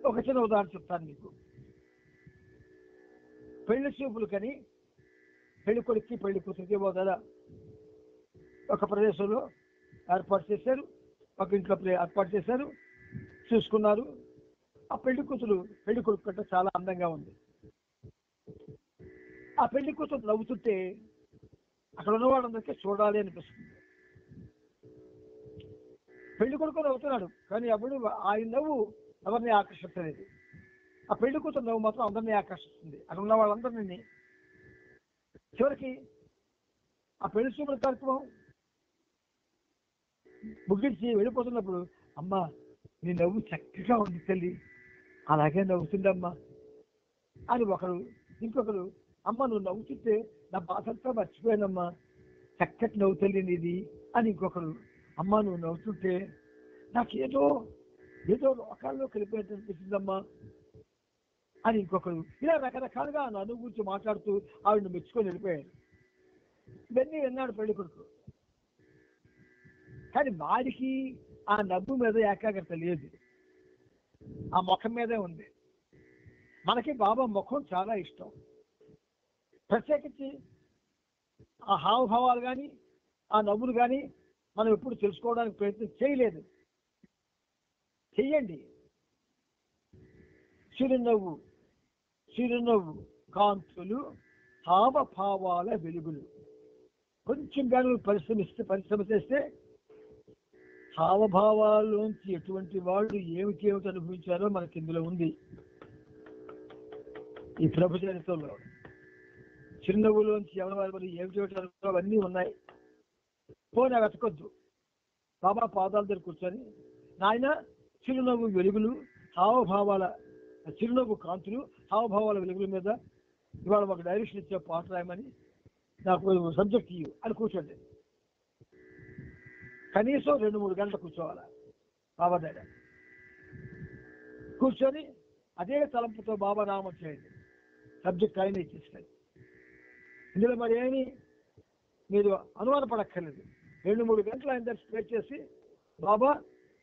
ఒక చిన్న ఉదాహరణ చెప్తాను మీకు. పెళ్లి చూపులు కని పెళ్లి కొడుక్కి పెళ్లి కూతురికి కదా ఒక ప్రదేశంలో ఏర్పాటు చేశారు, ఒక ఇంట్లో ఏర్పాటు చేశారు, చూసుకున్నారు. ఆ పెళ్లి కూతురు పెళ్లి కొడుకు కంటే చాలా అందంగా ఉంది. ఆ పెళ్లి కూతురు నవ్వుతుంటే అక్కడ ఉన్న వాళ్ళందరికీ చూడాలి అనిపిస్తుంది. పెళ్లి కొడుకు నవ్వుతున్నాడు కానీ అప్పుడు ఆయన నవ్వు ఎవరిని ఆకర్షించలేదు. ఆ పెళ్లి కూతురు నవ్వు మాత్రం అందరినీ ఆకర్షిస్తుంది. అక్కడ ఉన్న వాళ్ళందరినీ. చివరికి ఆ పెళ్లి చూపుల కార్యక్రమం ముగించి వెళ్ళిపోతున్నప్పుడు, అమ్మా నీ నవ్వు చక్కగా ఉంది తల్లి, అలాగే నవ్వుతుందమ్మా అని ఒకరు, ఇంకొకరు అమ్మ నువ్వు నవ్వుతుంటే నా బాధంతా మర్చిపోయానమ్మా, చక్కటి నవ్వు తల్లి నీది అని ఇంకొకరు, అమ్మ నువ్వు నవ్వుతుంటే నాకేదో లోకాల్లో కలిపినట్టు అనిపిస్తుందమ్మా అని ఇంకొకరు. ఇలా రకరకాలుగా నన్ను గురించి మాట్లాడుతూ ఆవిడని మెచ్చుకొని వెళ్ళిపోయారు. ఇవన్నీ విన్నాడు పెళ్లి కొడుకు. కానీ వాడికి ఆ నవ్వు మీద ఏకాగ్రత లేదు, ఆ ముఖం మీదే ఉంది. మనకి బాబా ముఖం చాలా ఇష్టం. ప్రత్యేకించి ఆ హావభావాలు కానీ ఆ నవ్వులు కానీ మనం ఎప్పుడు తెలుసుకోవడానికి ప్రయత్నం చేయలేదు. చెయ్యండి. చిరునవ్వు కాంతులు హావభావాల వెలుగులు. కొంచెం కానీ పరిశ్రమ చేస్తే హావభావాల్లోంచి ఎటువంటి వాళ్ళు ఏమిటి అనుభవించారో మనకి ఇందులో ఉంది. ఈ ప్రభు చరిత్రలో చిరునవ్వులోంచి ఎవరి ఏమిటి అవన్నీ ఉన్నాయి. పోనీ వెతకొద్దు. బాబా పాదాల దగ్గర కూర్చొని, నాయన చిరునవ్వు వెలుగులు, హావభావాల చిరునవ్వు కాంతులు, హావభావాల వెలుగుల మీద ఇవాళ ఒక డైరెక్షన్ ఇచ్చే పాట రాయమని, నాకు సబ్జెక్ట్ ఇవ్వు అని కూర్చోండి. కనీసం 2-3 గంటలు కూర్చోవాలా బాబా దగ్గర. కూర్చొని అదే తలంపుతో బాబా నామం చేయండి. సబ్జెక్ట్ ఆయన ఇచ్చేస్తాడు. ఇందులో మరి ఏమి మీరు అనుమానపడక్కర్లేదు. 2-3 గంటలు ఆయన దగ్గర స్ప్రెడ్ చేసి, బాబా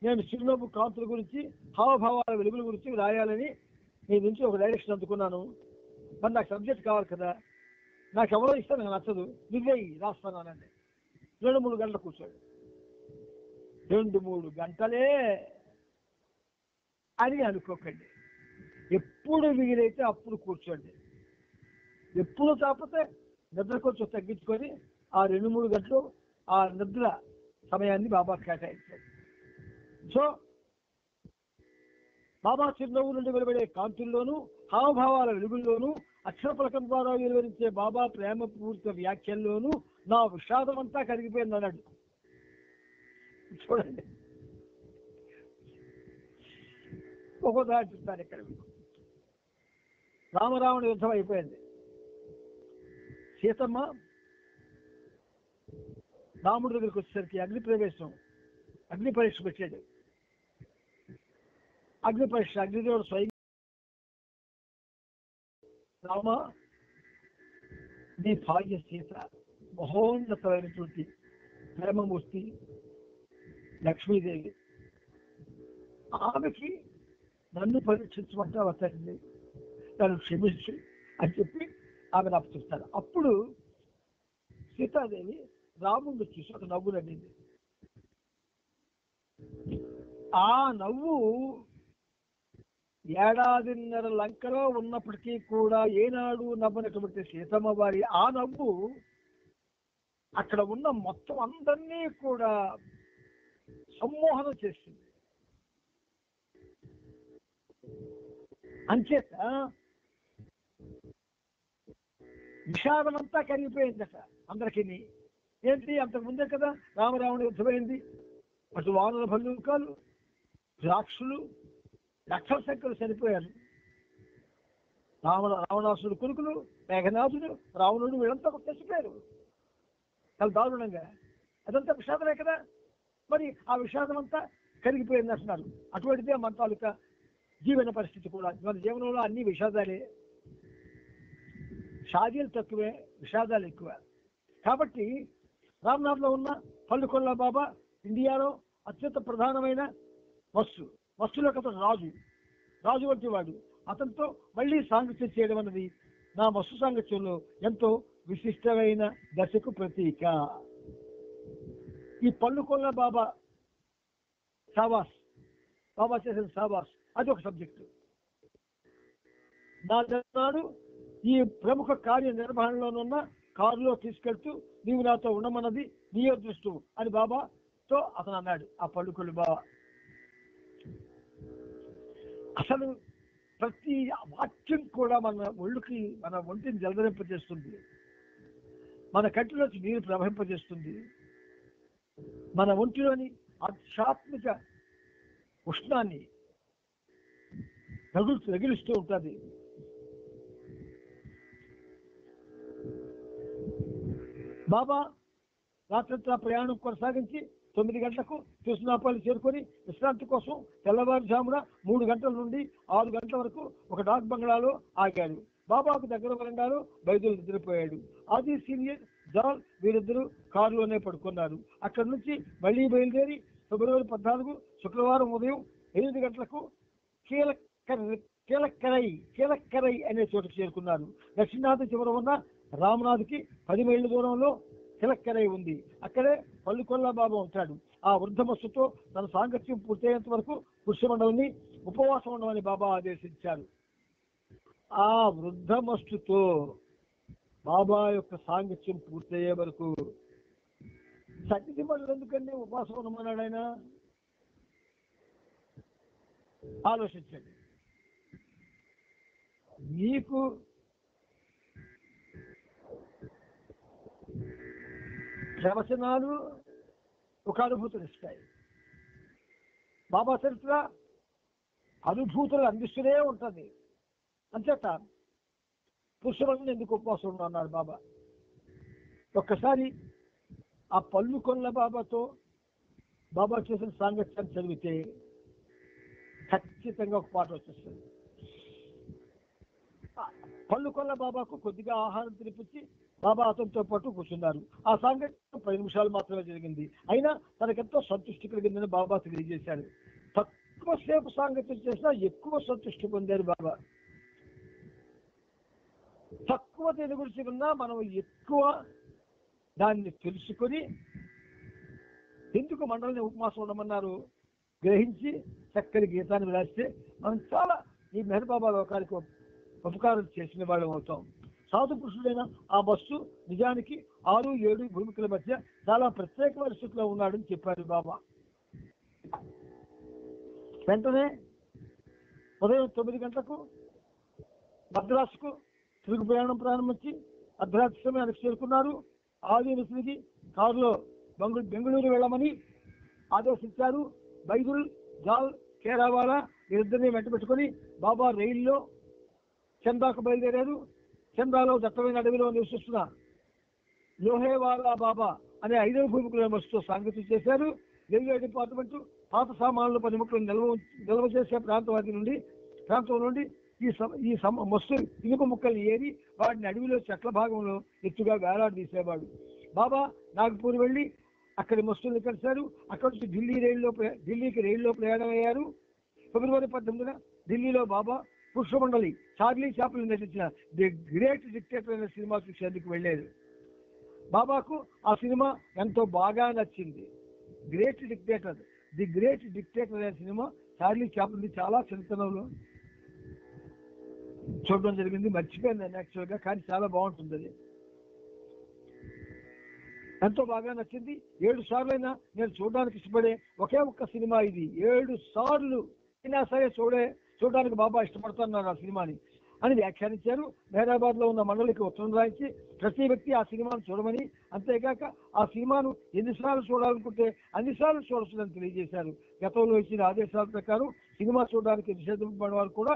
నేను చిరునవ్వు కాంతుల గురించి, హావభావాల వెలుగుల గురించి రాయాలని నీ నుంచి ఒక డైరెక్షన్ అందుకున్నాను. మరి నాకు సబ్జెక్ట్ కావాలి కదా, నాకు ఎవరో ఇస్తే నాకు నచ్చదు, నువ్వే రాస్తానండి. 2-3 గంటలు కూర్చోండి. 2-3 గంటలే అని అనుకోకండి. ఎప్పుడు వీలైతే అప్పుడు కూర్చోండి. ఎప్పుడు కాకపోతే నిద్ర కొంచెం తగ్గించుకొని ఆ 2-3 గంటలు ఆ నిద్ర సమయాన్ని బాబా కేటాయించాడు. సో బాబా చిరునవ్వు నుండి వెలువడే కాంతుల్లోనూ, హావభావాల వెలుగుల్లోనూ, అక్షర పలకం ద్వారా వెలువరించే బాబా ప్రేమపూరిత వ్యాఖ్యల్లోనూ నా విషాదం అంతా కరిగిపోయింది అన్నాడు. చూడండి, ఒక్కోసారి చూస్తారు. ఇక్కడ రామరావణ యుద్ధం అయిపోయింది. సీతమ్మ రాముడి దగ్గరికి వచ్చేసరికి అగ్ని పరీక్ష పెట్టాడు. అగ్నిదేవుడు స్వయం, రామ నీ భార్య సీత మహోన్నతమైనటువంటి ప్రేమమూర్తి లక్ష్మీదేవి, ఆమెకి నన్ను పరీక్షించమంటావు తండ్రి, నన్ను క్షమించు అని చెప్పి ఆమెను అప్పచెప్తారు. అప్పుడు సీతాదేవి రాముడిని చూసి ఒక నవ్వు నవ్వింది. ఆ నవ్వు 1.5 ఏళ్ల లంకలో ఉన్నప్పటికీ కూడా ఏనాడు నవ్వనటువంటి సీతమ్మ వారి ఆ నవ్వు అక్కడ ఉన్న మొత్తం అందరినీ కూడా సమ్మోహనం చేసింది. అంచేత విషాదమంతా కరిగిపోయిందట అందరికీ. ఏంటి, అంతకు ముందే కదా రామరావణ యుద్ధమైంది. అటు వానర భల్లూకాలు, రాక్షులు, లక్షల సంఖ్యలు చనిపోయారు. రావణాసుడు కొడుకులు, మేఘనాథుడు, రావణుడు, వీళ్ళంతా చచ్చిపోయారు చాలా దారుణంగా. అదంతా విషాదమే కదా. మరి ఆ విషాదం అంతా కరిగిపోయింది అంటున్నారు. అటువంటిదే మన తాలూకా జీవన పరిస్థితి కూడా. మన జీవనంలో అన్ని విషాదాలే, షాదీలు తక్కువే, విషాదాలు ఎక్కువ. కాబట్టి రామ్నాథ్లో ఉన్న పల్లుకొల్ల బాబా ఇండియాలో అత్యంత ప్రధానమైన వస్తువులో అతను రాజు వంటి వాడు. అతనితో మళ్ళీ సాంగత్యం చేయడం అన్నది నా వస్తు సాంగత్యంలో ఎంతో విశిష్టమైన దశకు ప్రతీక. ఈ పల్లుకొల్ల బాబా చేసిన సావాస్ అది ఒక సబ్జెక్టు. నాడు ఈ ప్రముఖ కార్య నిర్వహణలోనున్న కారులో తీసుకెళ్తూ నీవు నాతో ఉండమన్నది నీ అదృష్టం అని బాబాతో అతను అన్నాడు. ఆ పల్లుకొల్లు బాబా అసలు ప్రతి వాక్యం కూడా మన ఒంటిని జలధరింపజేస్తుంది, మన కంటిలోకి నీరు ప్రవహింపజేస్తుంది, మన ఒంటిలోని ఆధ్యాత్మిక ఉష్ణాన్ని రగిలిస్తూ ఉంటుంది. బాబా రాత్రంతా ప్రయాణం కొనసాగించి 9 గంటలకు కృష్ణాపల్లి చేరుకొని విశ్రాంతి కోసం తెల్లవారుజామున 3 గంటల నుండి 6 గంటల వరకు ఒక డాక్ బంగ్లాలో ఆగాడు. బాబాకు దగ్గర వరండాలో బయలుదేరి నిద్రపోయాడు. ఆది సీనియర్ జాల్ వీరిద్దరూ కారులోనే పడుకున్నారు. అక్కడి నుంచి మళ్లీ బయలుదేరి ఫిబ్రవరి 14 శుక్రవారం ఉదయం 8 గంటలకు కీలక్కరై అనే చోటుకు చేరుకున్నారు. దక్షిణాది చివర ఉన్న రామనాథ్కి 10 మైళ్ళ దూరంలో కిలక్కరై ఉంది. అక్కడే పల్లుకొల్ల బాబా ఉంటాడు. ఆ వృద్ధమస్సుతో తన సాంగత్యం పూర్తయ్యేంత వరకు పురుషమండలిని ఉపవాసం ఉండమని బాబా ఆదేశించారు. ఆ వృద్ధమస్సుతో బాబా యొక్క సాంగత్యం పూర్తయ్యే వరకు. సన్నిధి మండలి ఎందుకండి ఉపవాసం ఉండమన్నాడు ఆయన? ఆలోచించండి. మీకు ప్రవచనాలు ఒక అనుభూతిని ఇస్తాయి. బాబా చరిత్ర అనుభూతులు అందిస్తూనే ఉంటుంది. అంచేత పురుషులను ఎందుకు ఉపవాసం అన్నాడు బాబా. ఒక్కసారి ఆ పళ్ళు కొన్న బాబాతో బాబా చేసిన సాంగత్యాన్ని చదివితే ఖచ్చితంగా ఒక పాట వచ్చేస్తుంది. పళ్ళు కొన్న బాబాకు కొద్దిగా ఆహారం తినిపించి బాబా అతనితో పాటు కూర్చున్నారు. ఆ సాంగత్యం 10 నిమిషాలు మాత్రమే జరిగింది. అయినా తనకెంతో సంతృష్టి కలిగిందని బాబా తెలియజేశాడు. తక్కువసేపు సాంగత్యం చేసినా ఎక్కువ సంతృష్టి పొందారు బాబా. తక్కువ దేని గురించి ఉన్నా మనం ఎక్కువ దాన్ని తెలుసుకొని ఎందుకు మండలిని ఉపవాసం ఉండమన్నారు గ్రహించి చక్కని గీతాన్ని రాస్తే మనం చాలా ఈ మెహర్ బాబా లోకానికి ఉపకారం చేసిన వాళ్ళం అవుతాం. సాధు పురుషుడైన ఆ బస్సు నిజానికి 6-7 భూమికల మధ్య చాలా ప్రత్యేకమైన స్థితిలో ఉన్నాడని చెప్పారు బాబా. వెంటనే ఉదయం 9 గంటలకు మద్రాసుకు తిరుగు ప్రయాణం ప్రారంభించి అర్ధరాత్రి సమయానికి చేరుకున్నారు. ఆలయం తిరిగి కారులో బెంగళూరు వెళ్ళమని ఆదేశించారు. బైదుల్, జాల్, కేరావాలా వీరిద్దరిని వెంట పెట్టుకొని బాబా రైల్లో చందాకు బయలుదేరారు. చందాలో దట్టమైన అడవిలో నివసిస్తున్న లోహేవాలా బాబా అనే 5వ భూమికుల బస్సుతో సాంగత్యం చేశారు. రైల్వే డిపార్ట్మెంట్ పాత సామాన్లు పనిముట్లు నిల్వ చేసే ప్రాంతం నుండి ఈ మస్తు ఇనుప ముక్కలు ఏరి వాటిని అడవిలో చెట్ల భాగంలో ఎత్తుగా వేలాడదీసేవాడు. బాబా నాగపూర్ వెళ్ళి అక్కడి మస్తుల్ని కలిశారు. అక్కడి నుంచి ఢిల్లీకి రైల్లో ప్రయాణం అయ్యారు. ఫిబ్రవరి 18న ఢిల్లీలో బాబా పురుషమండలి చార్లీ చాప్లిన్ నటించిన ది గ్రేట్ డిక్టేటర్ అనే సినిమా చూసేందుకు వెళ్ళారు. బాబాకు ఆ సినిమా ఎంతో బాగా నచ్చింది. ది గ్రేట్ డిక్టేటర్ అనే సినిమా చార్లీ చాప్లిన్ చాలా చిన్నతనంలో చూడడం జరిగింది. మర్చిపోయింది యాక్చువల్గా, కానీ చాలా బాగుంటుంది. అది ఎంతో బాగా నచ్చింది. 7 సార్లైనా నేను చూడడానికి ఇష్టపడే ఒకే ఒక్క సినిమా ఇది. 7 సార్లు అయినా సరే చూడడానికి బాబా ఇష్టపడుతున్నారు ఆ సినిమాని అని వ్యాఖ్యానించారు. హైదరాబాద్ లో ఉన్న మండలికి ఉత్తరం రాయించి ప్రతి వ్యక్తి ఆ సినిమాను చూడమని, అంతేకాక ఆ సినిమాను ఎన్నిసార్లు చూడాలనుకుంటే అన్నిసార్లు చూడొచ్చుదని తెలియజేశారు. గతంలో ఇచ్చిన ఆదేశాల ప్రకారం సినిమా చూడడానికి నిషేధింపబడిన వారు కూడా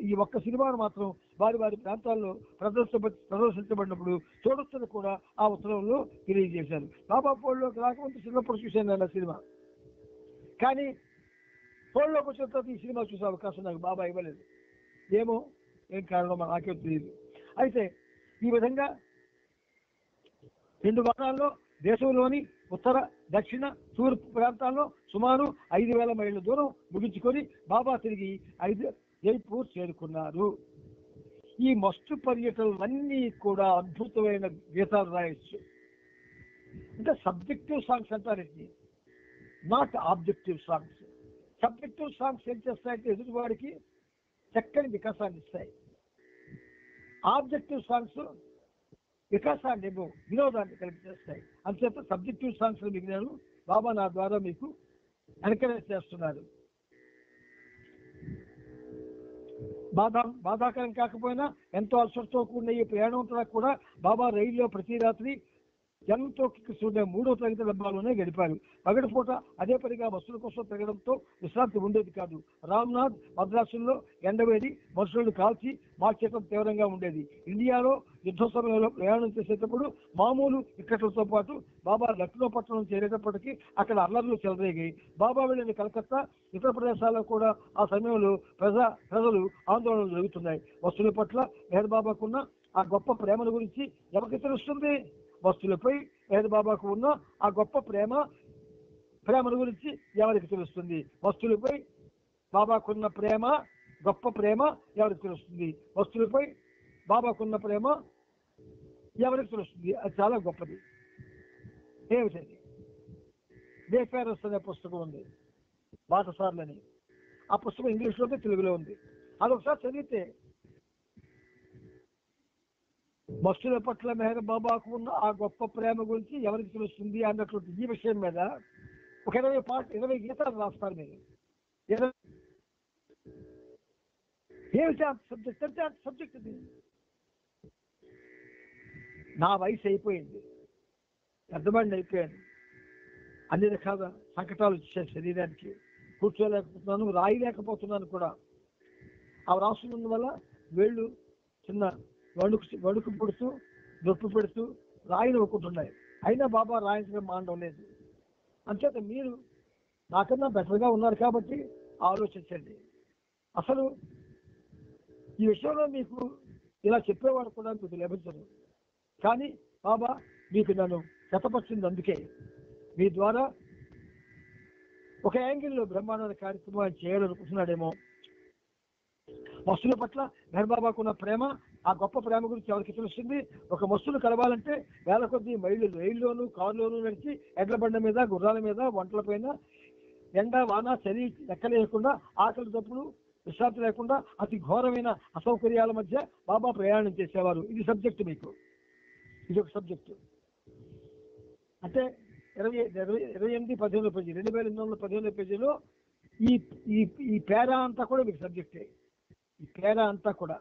ఈ ఒక్క సినిమాను మాత్రం వారి ప్రాంతాల్లో ప్రదర్శించబడినప్పుడు చూడొచ్చని కూడా ఆ ఉత్తరంలో తెలియజేశారు. బాబా పోల్లోకి రాకముందు చిన్నప్పుడు చూశాను ఆ సినిమా, కానీ పోల్లోకి వచ్చిన తర్వాత ఈ సినిమా చూసే అవకాశం నాకు బాబా ఇవ్వలేదు. ఏం కారణం నాకే తెలియదు. అయితే ఈ విధంగా 2 వారాల్లో దేశంలోని ఉత్తర, దక్షిణ, తూర్పు ప్రాంతాల్లో సుమారు 5,000 మైళ్ళ దూరం ముగించుకొని బాబా తిరిగి జైపూర్ చేరుకున్నారు. ఈ మస్తు పర్యటనలన్నీ కూడా అద్భుతమైన గీతాలు రాయొచ్చు. అంటే సబ్జెక్టివ్ సాంగ్స్ అంటారు, not objective songs. Subjective songs ఏం చేస్తాయంటే ఎదుటివాడికి చక్కని వికాసాన్ని ఇస్తాయి. ఆబ్జెక్టివ్ సాంగ్స్ వికాసాన్ని వినోదాన్ని కలిగిస్తాయి. అంతేత సబ్జెక్టివ్ సాంగ్స్ మిగిలిన బాబా నా ద్వారా మీకు ఎన్కరేజ్ చేస్తున్నారు. బాధాకరం కాకపోయినా ఎంతో అలసటతో కూడిన ఈ ప్రయాణం కూడా బాబా రైల్లో ప్రతి రాత్రి జనంతో చూడే 3వ తరగతి డబ్బాలోనే గడిపారు. పగటిపూట అదే పనిగా బస్సుల కోసం తిరగడంతో విశ్రాంతి ఉండేది కాదు. రామ్నాథ్, మద్రాసుల్లో ఎండవేడి మనుషులను కాల్చి మార్చేయడం తీవ్రంగా ఉండేది. ఇండియాలో యుద్ధ సమయంలో ప్రయాణం చేసేటప్పుడు మామూలు ఇక్కట్లతో పాటు బాబా లక్నో పట్టణం చేరేటప్పటికీ అక్కడ అల్లర్లు చెలరేగాయి. బాబా వెళ్ళిన కలకత్తా, ఇతర ప్రదేశాల్లో కూడా ఆ సమయంలో ప్రజలు ఆందోళనలు జరుగుతున్నాయి. వస్తువుల పట్ల మెహర్ బాబాకున్న ఆ గొప్ప ప్రేమను గురించి ఎవరికి తెలుస్తుంది? వస్తువులపై మెహర్ బాబాకు ఉన్న ఆ గొప్ప ప్రేమను గురించి ఎవరికి తెలుస్తుంది? వస్తువులపై బాబాకున్న గొప్ప ప్రేమ ఎవరికి తెలుస్తుంది? వస్తువులపై బాబాకున్న ప్రేమ ఎవరికి తెలుస్తుంది? అది చాలా గొప్పది. ఏమిటది? వేఫేరస్ అనే పుస్తకం ఉంది, బాటసార్లని. ఆ పుస్తకం ఇంగ్లీష్లో తెలుగులో ఉంది. అదొకసారి చదివితే భక్తుల పట్ల మెహర్ బాబాకు ఉన్న ఆ గొప్ప ప్రేమ గురించి ఎవరికి తెలుస్తుంది అన్నటువంటి ఈ విషయం మీద ఒక 20 గీతాలు రాస్తారు మీరు. ఏమిటి అంత సబ్జెక్ట్ అంటే అంత సబ్జెక్ట్ ఇది. నా వయసు అయిపోయింది, పెద్దబండి అయిపోయాను, అన్ని రకాల సంకటాలు వచ్చాయి శరీరానికి, కూర్చోలేకపోతున్నాను, రాయలేకపోతున్నాను కూడా. అవి రాస్తున్నందు వల్ల వేళ్ళు చిన్న వణుకు పుడుతూ నొప్పి పెడుతూ రాయనివ్వకుంటున్నాయి. అయినా బాబా రాయించడం మానడం లేదు. అంచేత మీరు నాకన్నా బెటర్గా ఉన్నారు కాబట్టి ఆలోచించండి. అసలు ఈ విషయంలో మీకు ఇలా చెప్పేవాడు కూడా మీకు లభించదు. కానీ బాబా మీకు నన్ను జతపరిచింది. అందుకే మీ ద్వారా ఒక యాంగిల్లో బ్రహ్మాండ కార్యక్రమాన్ని చేయాలనుకుంటున్నాడేమో. మస్తుల పట్ల మెహర్ బాబాకున్న ప్రేమ, ఆ గొప్ప ప్రేమ గురించి ఎవరికి తెలుస్తుంది? ఒక మస్తులు కలవాలంటే వేల కొద్ది మైళ్ళు రైల్లోనూ కారులోనూ నడిచి ఎడ్ల బండ మీద గుర్రాల మీద వంటల పైన ఎండ వాన చలి లెక్కలేకుండా ఆకలి తప్పుడు విశ్రాంతి లేకుండా అతి ఘోరమైన అసౌకర్యాల మధ్య బాబా ప్రయాణం చేసేవారు. ఇది సబ్జెక్టు మీకు, ఇది ఒక సబ్జెక్టు. అంటే 28-18 పేజీ 2815 పేజీలో ఈ పేరా అంతా కూడా మీకు సబ్జెక్టే. ఈ పేరా అంతా కూడా,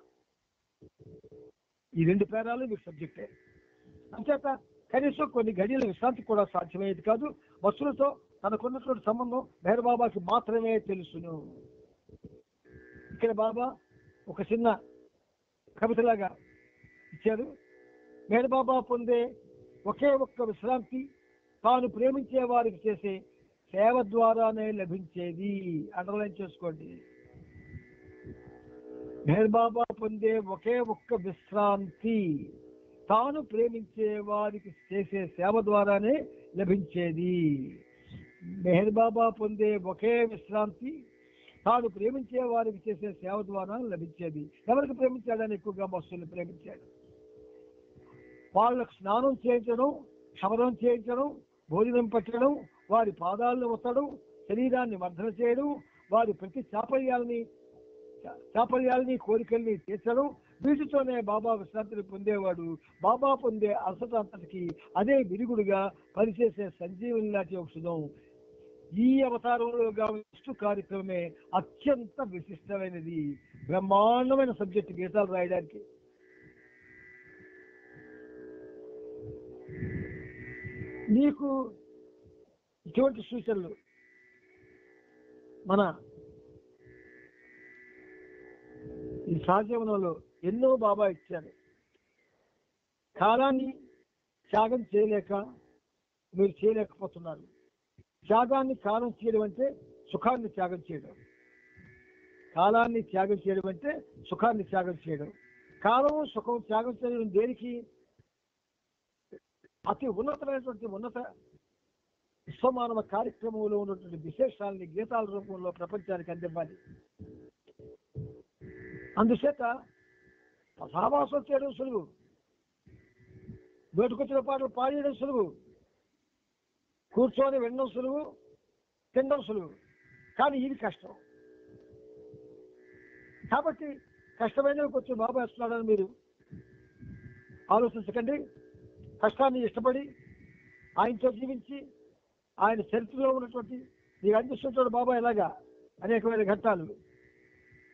ఈ 2 పేరాలు మీకు సబ్జెక్టే. అంచేత కనీసం కొన్ని గడియల విశ్రాంతి కూడా సాధ్యమయ్యేది కాదు. వస్తువులతో తనకున్నటువంటి సంబంధం మెహర్ బాబాకి మాత్రమే తెలుసును. ఇక్కడ బాబా ఒక చిన్న కవితలాగా ఇచ్చారు. మెహర్ బాబా పొందే ఒకే ఒక్క విశ్రాంతి తాను ప్రేమించే వారికి చేసే సేవ ద్వారానే లభించేది. అండర్లైన్ చేసుకోండి. మెహర్ బాబా పొందే ఒకే ఒక్క విశ్రాంతి తాను ప్రేమించే వారికి చేసే సేవ ద్వారానే లభించేది. మెహర్ బాబా పొందే ఒకే విశ్రాంతి తాను ప్రేమించే వారికి చేసే సేవ ద్వారా లభించేది. ఎవరికి ప్రేమించాడని? ఎక్కువగా మస్తుల్ని ప్రేమించాడు. వాళ్ళకు స్నానం చేయించడం, క్షమరం చేయించడం, భోజనం పెట్టడం, వారి పాదాలను ఒత్తడం, శరీరాన్ని వర్ధన చేయడం, వారి ప్రతి చాపల్యాలని కోరికల్ని తీర్చడం, వీటితోనే బాబా విశ్రాంతిని పొందేవాడు. బాబా పొందే అలసట అంతటికి అదే విరుగుడుగా పనిచేసే సంజీవని లాంటి ఔషధం. ఈ అవతారంలో విష్ణు కార్యక్రమమే అత్యంత విశిష్టమైనది, బ్రహ్మాండమైన సబ్జెక్టు గీతాలు రాయడానికి. మీకు ఇటువంటి సూచనలు మన ఈ సహజీవనంలో ఎన్నో బాబా ఇచ్చారు. కాలాన్ని త్యాగం చేయలేక మీరు చేయలేకపోతున్నారు. త్యాగాన్ని కాలం చేయడం అంటే సుఖాన్ని త్యాగం చేయడం. కాలాన్ని త్యాగం చేయడం అంటే సుఖాన్ని త్యాగం చేయడం. కాలం సుఖం త్యాగం చేయడం దేనికి? అతి ఉన్నత విశ్వమానవ కార్యక్రమంలో ఉన్నటువంటి విశేషాలని గీతాల రూపంలో ప్రపంచానికి అందివ్వాలి. అందుచేత సహవాసం చేయడం సులువు, బయటకొచ్చిన పాటలు పాడేయడం సులువు, కూర్చొని వినడం సులువు, తినడం సులువు. కానీ ఇది కష్టం. కాబట్టి కష్టమైనవి కొంచెం బాబా ఇస్తున్నాడని మీరు ఆలోచించకండి. కష్టాన్ని ఇష్టపడి ఆయనతో జీవించి ఆయన చరిత్రలో ఉన్నటువంటి మీకు అందిస్తుంటాడు బాబా ఇలాగా అనేకమైన ఘట్టాలు.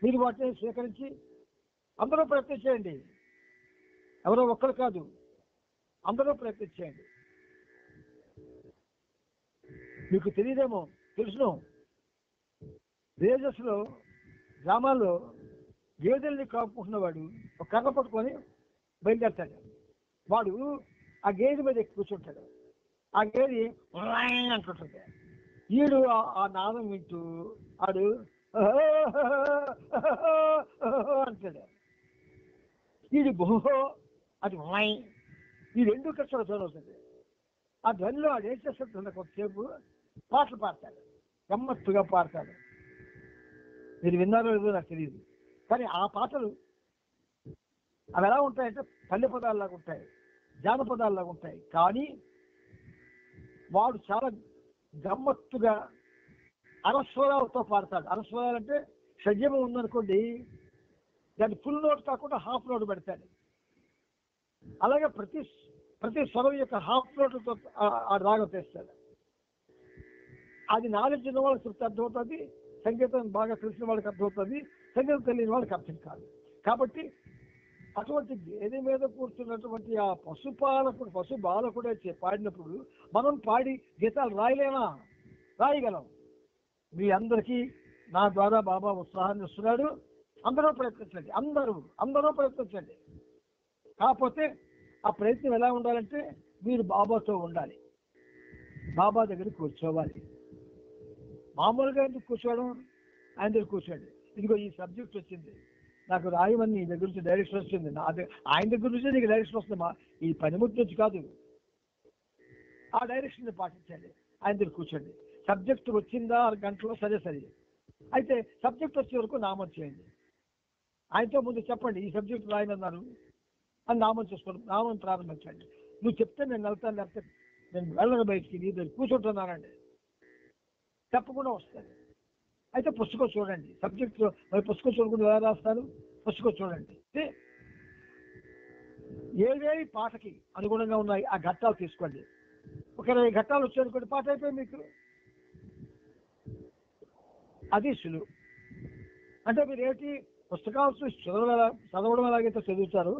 మీరు వాటిని స్వీకరించి అందరూ ప్రయత్నం చేయండి. ఎవరో ఒక్కరు కాదు, అందరూ ప్రయత్నం చేయండి. మీకు తెలియదేమో, తెలుసును. విలేజెస్లో గ్రామాల్లో గేదెల్ని కాపుకుంటున్నవాడు ఒక కర్ర పట్టుకొని బయలుదేరతాడు. వాడు ఆ గేదె మీద ఎక్కి కూర్చుంటాడు. ఆ గేది అంటుంటుంది. ఈడు ఆ నాదం వింటూ ఆడు అంటాడు. ఈడు బోహో అది వాయ్, ఈ 2 కష్టాలు ధ్వని అవుతుంది. ఆ ధ్వనిలో ఆడు ఏం చేస్తాడు? కొంతసేపు పాటలు పాడతాడు, గమ్మత్తుగా పాడతాడు. మీరు విన్నారో లేదో నాకు తెలియదు, కానీ ఆ పాటలు అవి ఎలా ఉంటాయంటే పల్లె పదాల్లాగా ఉంటాయి, జానపదాల్లాగా ఉంటాయి. కానీ వాడు చాలా గమ్మత్తుగా అరస్వరాలతో పాడతాడు. అరస్వరాలు అంటే షడ్జమం ఉందనుకోండి, దాన్ని ఫుల్ నోట్ కాకుండా హాఫ్ నోట్ పెడతాడు. అలాగే ప్రతి స్వరం యొక్క హాఫ్ నోట్లతో ఆ రాగం తెస్తాడు. అది నాలెడ్జ్ ఉన్న వాళ్ళకి చెప్తే అర్థమవుతుంది, సంగీతం బాగా తెలిసిన వాళ్ళకి అర్థమవుతుంది, సంగీతం తెలియని వాళ్ళకి అర్థం కాదు. కాబట్టి అటువంటి గేదె మీద కూర్చున్నటువంటి ఆ పశు బాలకుడే పాడినప్పుడు మనం పాడి గీతాలు రాయగలం. మీ అందరికీ నా ద్వారా బాబా ఉత్సాహాన్ని ఇస్తున్నాడు. అందరూ ప్రయత్నించండి, అందరూ ప్రయత్నించండి. కాకపోతే ఆ ప్రయత్నం ఎలా ఉండాలంటే మీరు బాబాతో ఉండాలి, బాబా దగ్గర కూర్చోవాలి. మామూలుగా ఎందుకు కూర్చోవడం, ఆయన దగ్గర కూర్చోండి. ఇదిగో ఈ సబ్జెక్ట్ వచ్చింది, నాకు రాయమని నీ దగ్గర నుంచి డైరెక్షన్ వచ్చింది, ఆయన దగ్గర నుంచి నీకు డైరెక్షన్ వస్తుందమ్మా, ఈ పనిముట్టు నుంచి కాదు. ఆ డైరెక్షన్ పాటించండి, ఆయన దగ్గర కూర్చోండి. సబ్జెక్ట్ వచ్చిందా 6 గంటలో సరే. అయితే సబ్జెక్ట్ వచ్చే వరకు నామం చేయండి. ఆయనతో ముందు చెప్పండి, ఈ సబ్జెక్ట్ రాయనన్నారు అని నామం చేసుకోండి, నామం ప్రారంభించండి. నువ్వు చెప్తే నేను వెళ్తాను, లేకపోతే నేను వెళ్ళను బయటికి, నీ దగ్గర కూర్చుంటున్నానండి, తప్పకుండా వస్తుంది. అయితే పుస్తకం చూడండి, సబ్జెక్ట్ మరి పుస్తకం చూడకుండా ఎలా రాస్తారు, పుస్తకం చూడండి. ఏవేవి పాటకి అనుగుణంగా ఉన్నాయి ఆ ఘట్టాలు తీసుకోండి. ఒక 20 ఘట్టాలు వచ్చాయనుకోండి, పాట అయిపోయింది మీకు. అది సులువు. అంటే మీరు ఏంటి పుస్తకాలు చూసి చదవడం ఎలాగైతే చదువుతారు,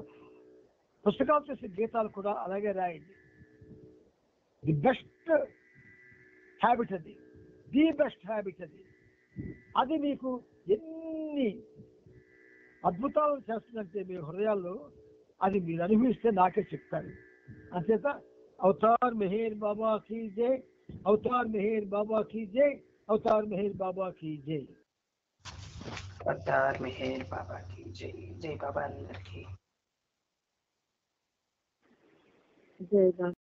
పుస్తకాలు చూసి గీతాలు కూడా అలాగే రాయండి. ది బెస్ట్ హ్యాబిట్ అది, ది బెస్ట్ హ్యాబిట్ అది. అది మీకు ఎన్ని అద్భుతాలను చేస్తుందంటే మీ హృదయాల్లో, అది మీరు అనుభవిస్తే నాకే చెప్తారు. అంచేత అవతార్ మెహర్ బాబా కీ జై, అవతార్ మెహర్ బాబా కీ జై, అవతార్ మెహర్ బాబా కీ జై. అవతార్ మెహర్ బాబా కీ జై. జై బాబా అందరికీ. జై బాబా.